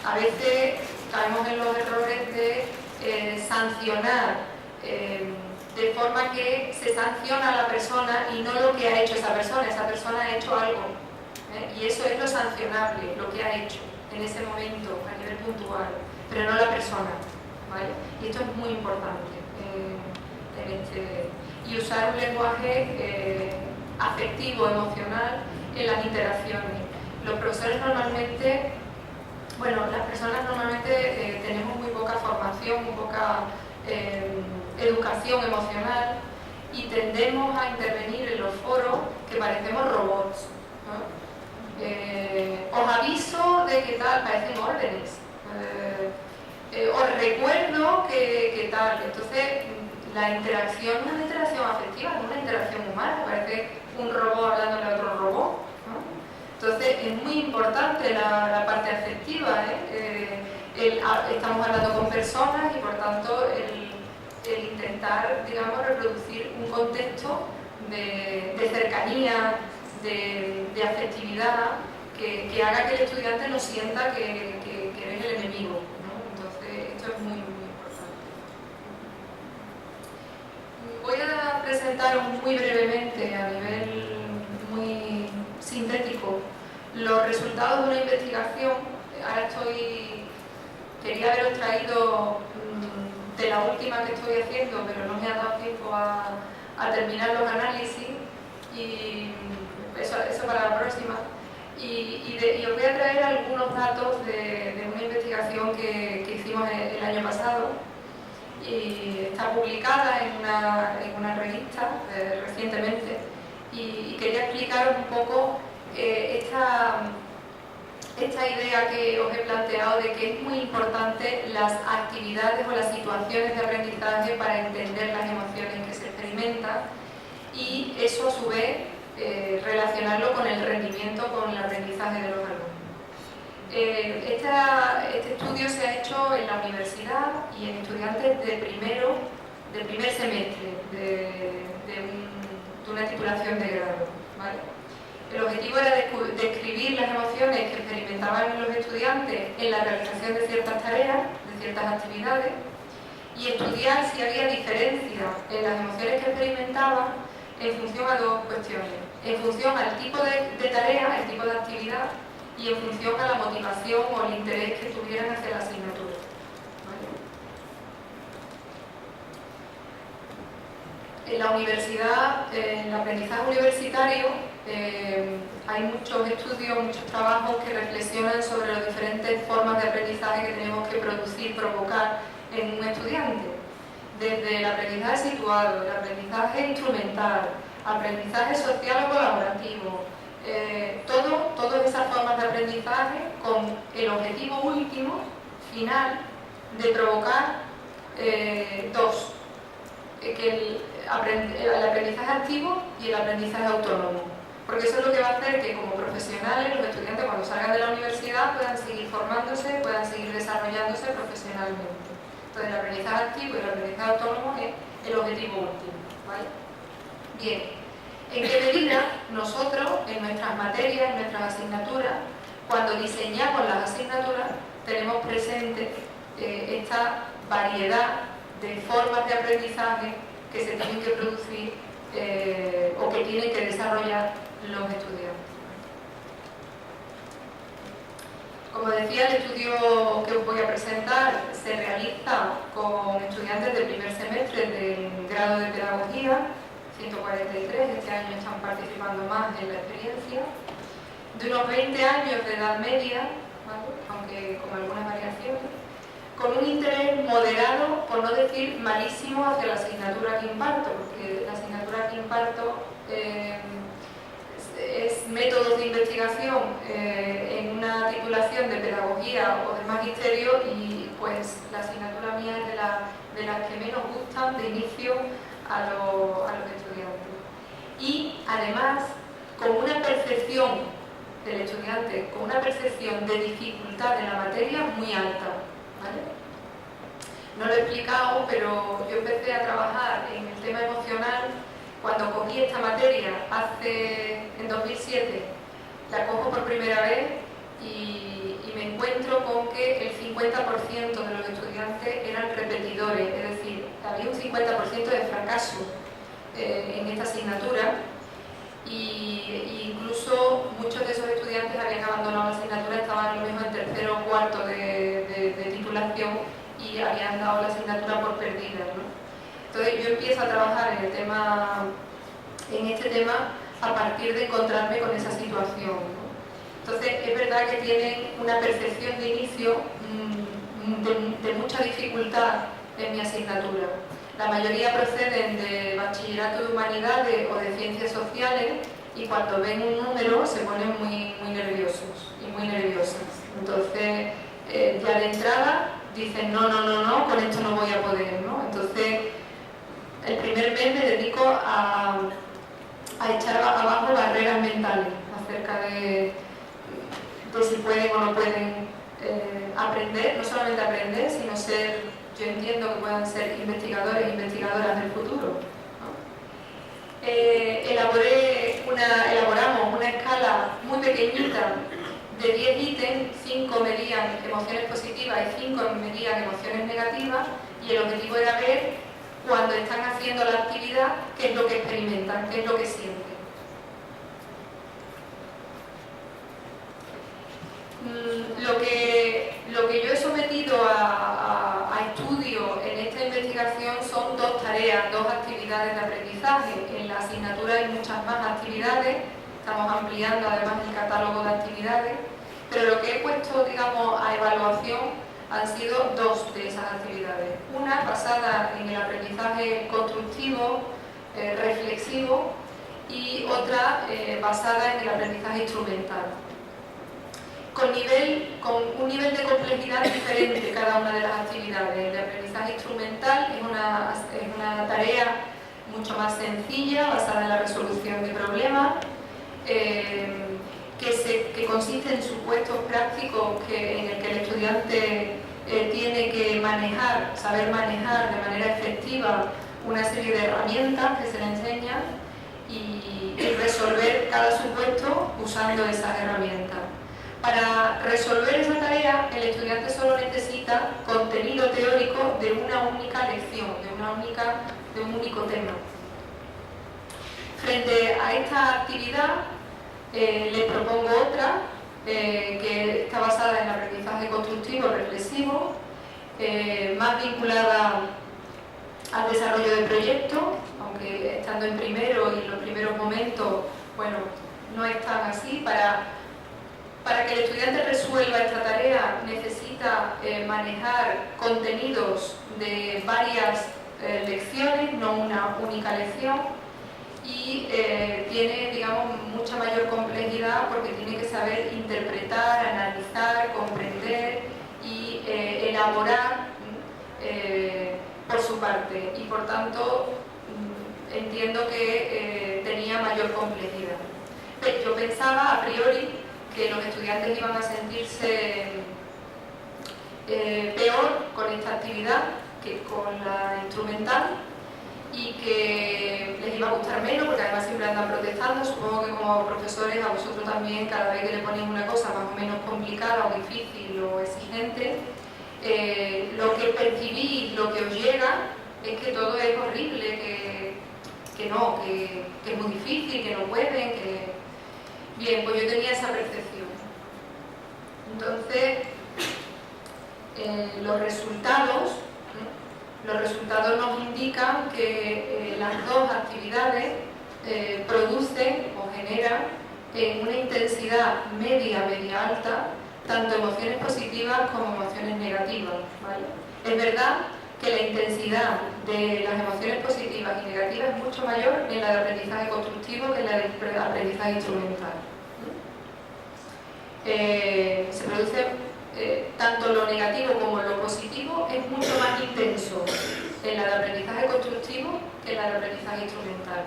A veces caemos en los errores de sancionar de forma que se sanciona a la persona y no lo que ha hecho esa persona. Esa persona ha hecho algo, y eso es lo sancionable, lo que ha hecho en ese momento a nivel puntual, pero no la persona, ¿vale? Y esto es muy importante. Y usar un lenguaje afectivo, emocional en las interacciones. Los profesores normalmente, bueno, las personas normalmente tenemos muy poca formación, muy poca educación emocional y tendemos a intervenir en los foros que parecemos robots, ¿no? Os aviso de que tal, parecen órdenes. Os recuerdo que tal. Entonces, la interacción no es una interacción afectiva, es una interacción humana, parece un robot hablándole a otro robot, ¿no? Entonces es muy importante la parte afectiva, estamos hablando con personas y por tanto el intentar, digamos, reproducir un contexto de cercanía, de afectividad, que haga que el estudiante no sienta que eres el enemigo, ¿no? Entonces esto es muy voy a presentaros muy brevemente, a nivel muy sintético, los resultados de una investigación. Ahora quería haberos traído de la última que estoy haciendo, pero no me ha dado tiempo a terminar los análisis, y eso para la próxima. Y os voy a traer algunos datos de una investigación que hicimos el año pasado, y está publicada en una revista recientemente, y quería explicaros un poco esta idea que os he planteado de que es muy importante las actividades o las situaciones de aprendizaje para entender las emociones que se experimentan, y eso a su vez relacionarlo con el rendimiento, con el aprendizaje de los alumnos. Este estudio se ha hecho en la universidad y en estudiantes de primer semestre de una titulación de grado, ¿vale? El objetivo era describir las emociones que experimentaban los estudiantes en la realización de ciertas tareas, de ciertas actividades, y estudiar si había diferencia en las emociones que experimentaban en función a dos cuestiones: en función al tipo de tarea, el tipo de actividad, y en función a la motivación o el interés que tuvieran hacia la asignatura, ¿vale? En la universidad, en el aprendizaje universitario, hay muchos estudios, muchos trabajos que reflexionan sobre las diferentes formas de aprendizaje que tenemos que producir, provocar en un estudiante. Desde el aprendizaje situado, el aprendizaje instrumental, aprendizaje social o colaborativo, todas esas formas de aprendizaje con el objetivo último, final, de provocar dos, que el aprendizaje activo y el aprendizaje autónomo, porque eso es lo que va a hacer que como profesionales los estudiantes cuando salgan de la universidad puedan seguir formándose, puedan seguir desarrollándose profesionalmente. Entonces el aprendizaje activo y el aprendizaje autónomo es el objetivo último, ¿vale? Bien. ¿En qué medida nosotros, en nuestras materias, en nuestras asignaturas, cuando diseñamos las asignaturas, tenemos presente esta variedad de formas de aprendizaje que se tienen que producir o que tienen que desarrollar los estudiantes. Como decía, el estudio que os voy a presentar se realiza con estudiantes de primer semestre del grado de pedagogía, 143, este año están participando más en la experiencia, de unos 20 años de edad media, ¿vale? Aunque con algunas variaciones, con un interés moderado, por no decir malísimo, hacia la asignatura que imparto, porque la asignatura que imparto es métodos de investigación en una titulación de pedagogía o de magisterio, y pues la asignatura mía es de las que menos gustan de inicio a los estudiantes. Y además, con una percepción del estudiante, con una percepción de dificultad de la materia muy alta, ¿vale? No lo he explicado, pero yo empecé a trabajar en el tema emocional cuando cogí esta materia en 2007. La cojo por primera vez y me encuentro con que el 50% de los estudiantes eran repetidores, es decir, había un 50% de fracaso en esta asignatura, y incluso muchos de esos estudiantes habían abandonado la asignatura, estaban a lo mejor en tercero o cuarto de titulación y habían dado la asignatura por perdida, ¿no? Entonces yo empiezo a trabajar en este tema a partir de encontrarme con esa situación, ¿no? Entonces es verdad que tienen una percepción de inicio de mucha dificultad en mi asignatura. La mayoría proceden de bachillerato de humanidades o de ciencias sociales, y cuando ven un número se ponen muy, muy nerviosos y muy nerviosas. Entonces ya de entrada dicen no, con esto no voy a poder, ¿no? Entonces el primer mes me dedico a echar abajo barreras mentales acerca de si pueden o no pueden aprender, no solamente aprender, sino ser, yo entiendo que puedan ser investigadores e investigadoras del futuro, ¿no? Elaboramos una escala muy pequeñita de 10 ítems, 5 medían emociones positivas y 5 medían emociones negativas, y el objetivo era ver, cuando están haciendo la actividad, qué es lo que experimentan, qué es lo que sienten. Lo que yo he sometido a estudio en esta investigación son 2 tareas, 2 actividades de aprendizaje. En la asignatura hay muchas más actividades, estamos ampliando además el catálogo de actividades, pero lo que he puesto, digamos, a evaluación han sido 2 de esas actividades. Una basada en el aprendizaje constructivo, reflexivo, y otra basada en el aprendizaje instrumental. Con un nivel de complejidad diferente cada una de las actividades. El de aprendizaje instrumental es una tarea mucho más sencilla, basada en la resolución de problemas, que consiste en supuestos prácticos en el que el estudiante tiene que saber manejar de manera efectiva una serie de herramientas que se le enseñan y resolver cada supuesto usando esas herramientas. Para resolver esa tarea, el estudiante solo necesita contenido teórico de una única lección, de un único tema. Frente a esta actividad, les propongo otra que está basada en el aprendizaje constructivo reflexivo, más vinculada al desarrollo de proyectos, aunque estando en primero y en los primeros momentos, bueno, no es tan así. Para que el estudiante resuelva esta tarea necesita manejar contenidos de varias lecciones, no una única lección, y tiene, digamos, mucha mayor complejidad porque tiene que saber interpretar, analizar, comprender y elaborar por su parte, y por tanto entiendo que tenía mayor complejidad. Yo pensaba a priori que los estudiantes iban a sentirse peor con esta actividad que con la instrumental, y que les iba a gustar menos porque además siempre andan protestando. Supongo que como profesores a vosotros también, cada vez que le ponéis una cosa más o menos complicada o difícil o exigente, lo que percibís, lo que os llega, es que todo es horrible, que no, que es muy difícil, que no pueden, que... Bien, pues yo tenía esa percepción. Entonces, los resultados nos indican que las dos actividades producen o generan una intensidad media alta, tanto emociones positivas como emociones negativas, ¿vale? Es verdad que la intensidad de las emociones positivas y negativas es mucho mayor en la de aprendizaje constructivo que en la de aprendizaje instrumental. Se produce tanto lo negativo como lo positivo, es mucho más intenso en la de aprendizaje constructivo que en la de aprendizaje instrumental.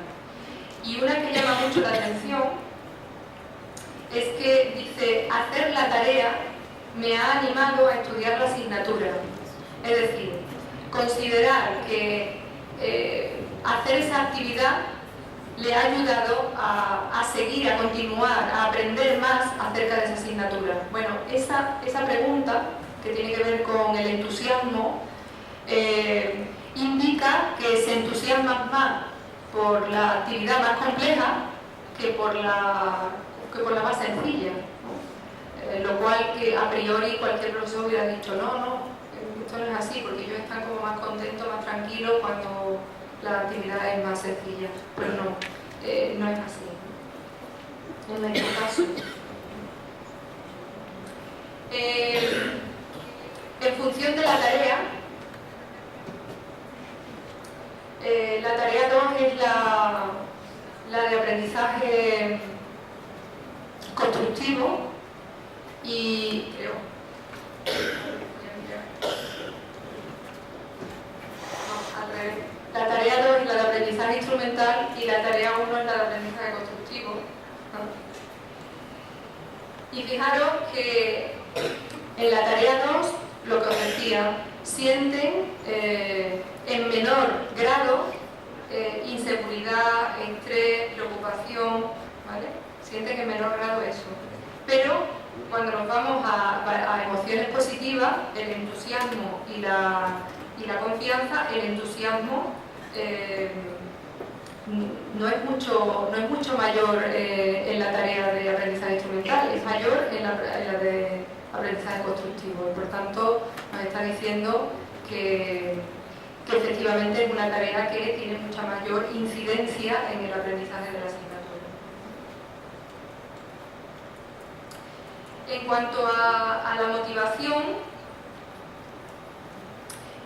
Y una que llama mucho la atención es que dice: hacer la tarea me ha animado a estudiar la asignatura. Es decir, considerar que hacer esa actividad le ha ayudado a seguir, a continuar, a aprender más acerca de esa asignatura. Bueno, esa pregunta, que tiene que ver con el entusiasmo, indica que se entusiasman más por la actividad más compleja que por la más sencilla, ¿no? Lo cual que a priori cualquier profesor hubiera dicho: no, esto no es así, porque ellos están como más contentos, más tranquilos cuando la actividad es más sencilla. Pero no es así. En nuestro caso, en función de la tarea, la tarea 2 es la de aprendizaje constructivo, y creo la tarea 2 es la de aprendizaje instrumental y la tarea 1 es la de aprendizaje constructivo, ¿no? Y fijaros que en la tarea 2, lo que os decía, sienten en menor grado inseguridad, estrés, preocupación, ¿vale? Sienten en menor grado eso. Pero cuando nos vamos a emociones positivas, el entusiasmo y la confianza, el entusiasmo no es mucho mayor en la tarea de aprendizaje instrumental, es mayor en la de aprendizaje constructivo. Y por tanto, nos está diciendo que efectivamente es una tarea que tiene mucha mayor incidencia en el aprendizaje de la asignatura. En cuanto a la motivación,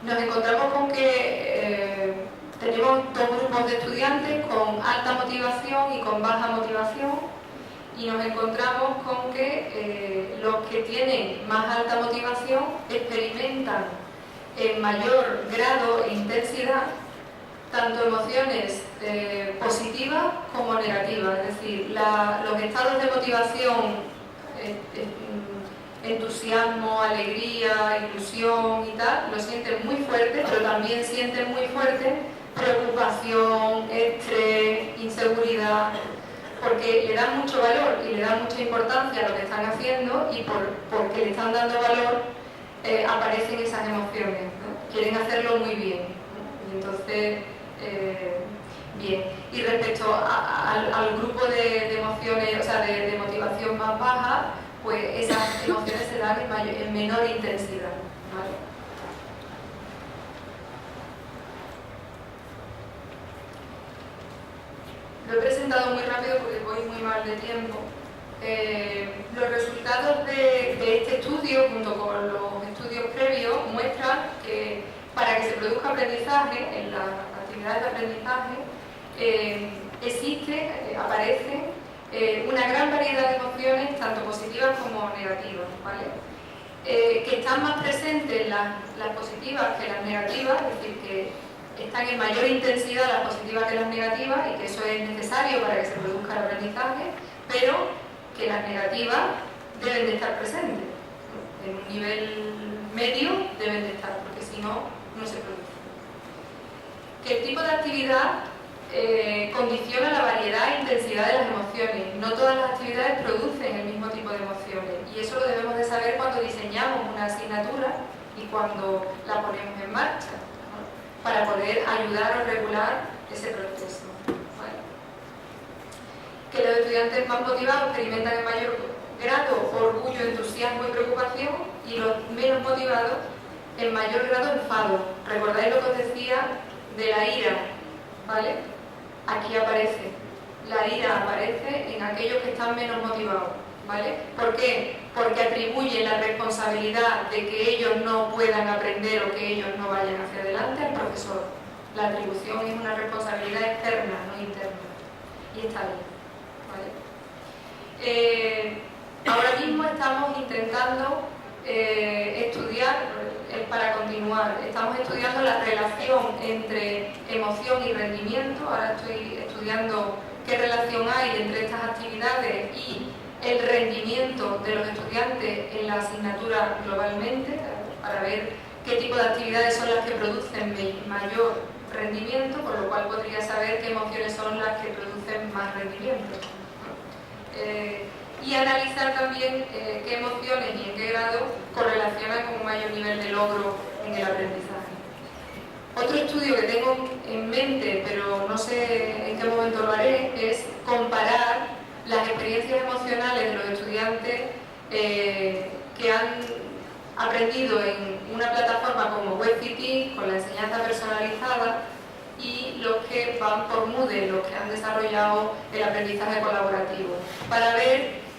nos encontramos con que tenemos dos grupos de estudiantes con alta motivación y con baja motivación, y nos encontramos con que los que tienen más alta motivación experimentan en mayor grado e intensidad tanto emociones positivas como negativas, es decir, los estados de motivación, entusiasmo, alegría, ilusión y tal, lo sienten muy fuerte, pero también sienten muy fuerte preocupación, estrés, inseguridad, porque le dan mucho valor y le dan mucha importancia a lo que están haciendo, y porque le están dando valor aparecen esas emociones, ¿no? Quieren hacerlo muy bien, ¿no? Y entonces, bien. Y respecto al grupo de emociones, o sea, de motivación más baja, pues esas emociones se dan en menor intensidad, ¿vale? Lo he presentado muy rápido porque voy muy mal de tiempo. Los resultados de este estudio, junto con los estudios previos, muestran que para que se produzca aprendizaje, en las actividades de aprendizaje, aparece una gran variedad de emociones, tanto positivas como negativas, ¿vale? Que están más presentes las positivas que las negativas, es decir, que están en mayor intensidad las positivas que las negativas, y que eso es necesario para que se produzca el aprendizaje, pero que las negativas deben de estar presentes. En un nivel medio deben de estar, porque si no, no se produce. Que el tipo de actividad condiciona la variedad e intensidad de las emociones. No todas las actividades producen el mismo tipo de emociones, y eso lo debemos de saber cuando diseñamos una asignatura y cuando la ponemos en marcha, ¿no? Para poder ayudar o regular ese proceso. ¿Vale? Que los estudiantes más motivados experimentan en mayor grado orgullo, entusiasmo y preocupación, y los menos motivados en mayor grado enfado. ¿Recordáis lo que os decía de la ira? ¿Vale? Aquí aparece. La ira aparece en aquellos que están menos motivados. ¿Vale? ¿Por qué? Porque atribuyen la responsabilidad de que ellos no puedan aprender o que ellos no vayan hacia adelante al profesor. La atribución es una responsabilidad externa, no interna. Y está bien. ¿Vale? Ahora mismo estamos intentando estudiar, para continuar, estamos estudiando la relación entre emoción y rendimiento. Ahora estoy estudiando qué relación hay entre estas actividades y el rendimiento de los estudiantes en la asignatura globalmente, para ver qué tipo de actividades son las que producen mayor rendimiento, por lo cual podría saber qué emociones son las que producen más rendimiento. Y analizar también qué emociones y en qué grado correlacionan con un mayor nivel de logro en el aprendizaje. Otro estudio que tengo en mente, pero no sé en qué momento lo haré, es comparar las experiencias emocionales de los estudiantes que han aprendido en una plataforma como WebCT, con la enseñanza personalizada, y los que van por Moodle, los que han desarrollado el aprendizaje colaborativo, para ver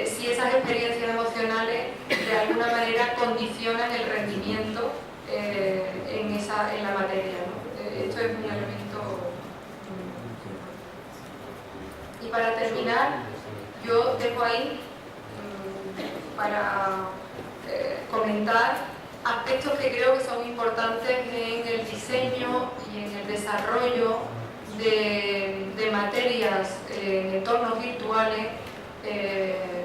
si esas experiencias emocionales de alguna manera condicionan el rendimiento en la materia, ¿no? Esto es un elemento. Y para terminar, yo dejo ahí para comentar aspectos que creo que son importantes en el diseño y en el desarrollo de materias en entornos virtuales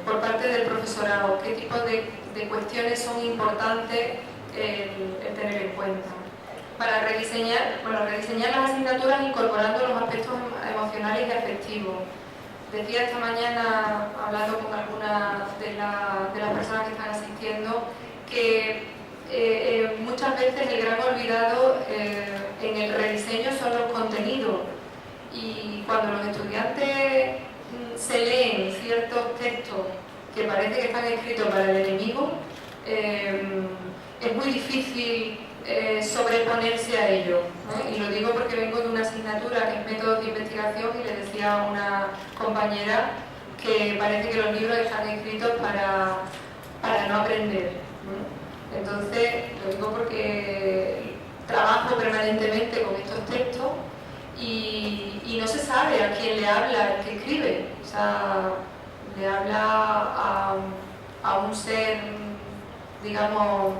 por parte del profesorado. ¿Qué tipo de cuestiones son importantes el tener en cuenta? Para rediseñar las asignaturas incorporando los aspectos emocionales y afectivos. Decía esta mañana, hablando con algunas de las personas que están asistiendo, que muchas veces el gran olvidado en el rediseño son los contenidos, y cuando los estudiantes se leen ciertos textos que parece que están escritos para el enemigo, es muy difícil sobreponerse a ello, ¿no? Y lo digo porque vengo de una asignatura que es métodos de investigación, y le decía a una compañera que parece que los libros están escritos para no aprender, ¿no? Entonces, lo digo porque trabajo permanentemente con estos textos y no se sabe a quién le habla el que escribe. O sea, le habla a un ser, digamos,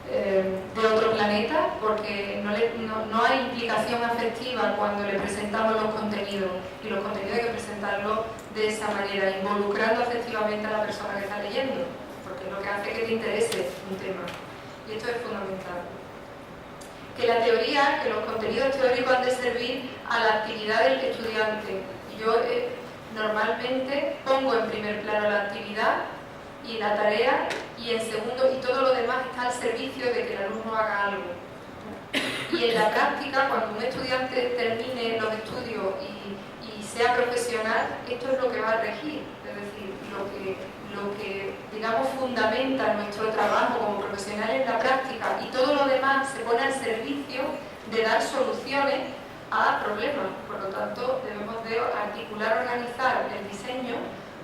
de otro planeta, porque no hay implicación afectiva cuando le presentamos los contenidos, y los contenidos hay que presentarlos de esa manera, involucrando afectivamente a la persona que está leyendo, porque es lo que hace que te interese un tema, y esto es fundamental. Que la teoría, que los contenidos teóricos han de servir a la actividad del estudiante. Yo normalmente pongo en primer plano la actividad y la tarea, y en segundo, y todo lo demás está al servicio de que el alumno haga algo. Y en la práctica, cuando un estudiante termine los estudios y sea profesional, esto es lo que va a regir, es decir, lo que digamos fundamenta nuestro trabajo como profesional en la práctica, y todo lo demás se pone al servicio de dar soluciones a problemas. Por lo tanto, debemos de articular, organizar el diseño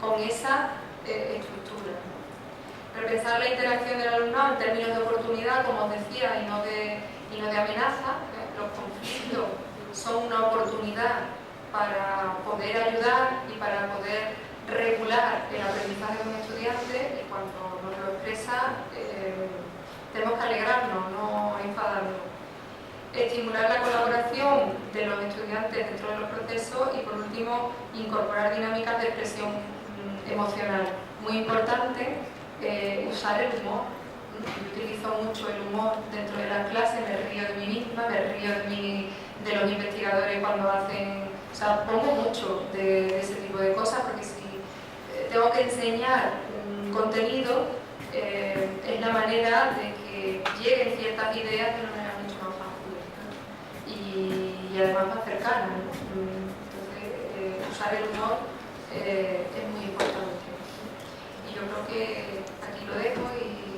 con esa estructura. Repensar la interacción del alumnado en términos de oportunidad, como os decía, y no de amenaza. Los conflictos son una oportunidad para poder ayudar y para poder regular el aprendizaje de un estudiante, y cuando nos lo expresa tenemos que alegrarnos, no enfadarnos. Estimular la colaboración de los estudiantes dentro de los procesos, y por último, incorporar dinámicas de expresión emocional. Muy importante usar el humor. Yo utilizo mucho el humor dentro de las clases, me río de mí misma, me río de los investigadores cuando hacen. O sea, pongo mucho de ese tipo de cosas, porque si tengo que enseñar un contenido, es la manera de que lleguen las ideas de una manera mucho más fácil, ¿no? Y además más cercana, ¿no? Entonces, usar el humor es muy importante. Y yo creo que aquí lo dejo y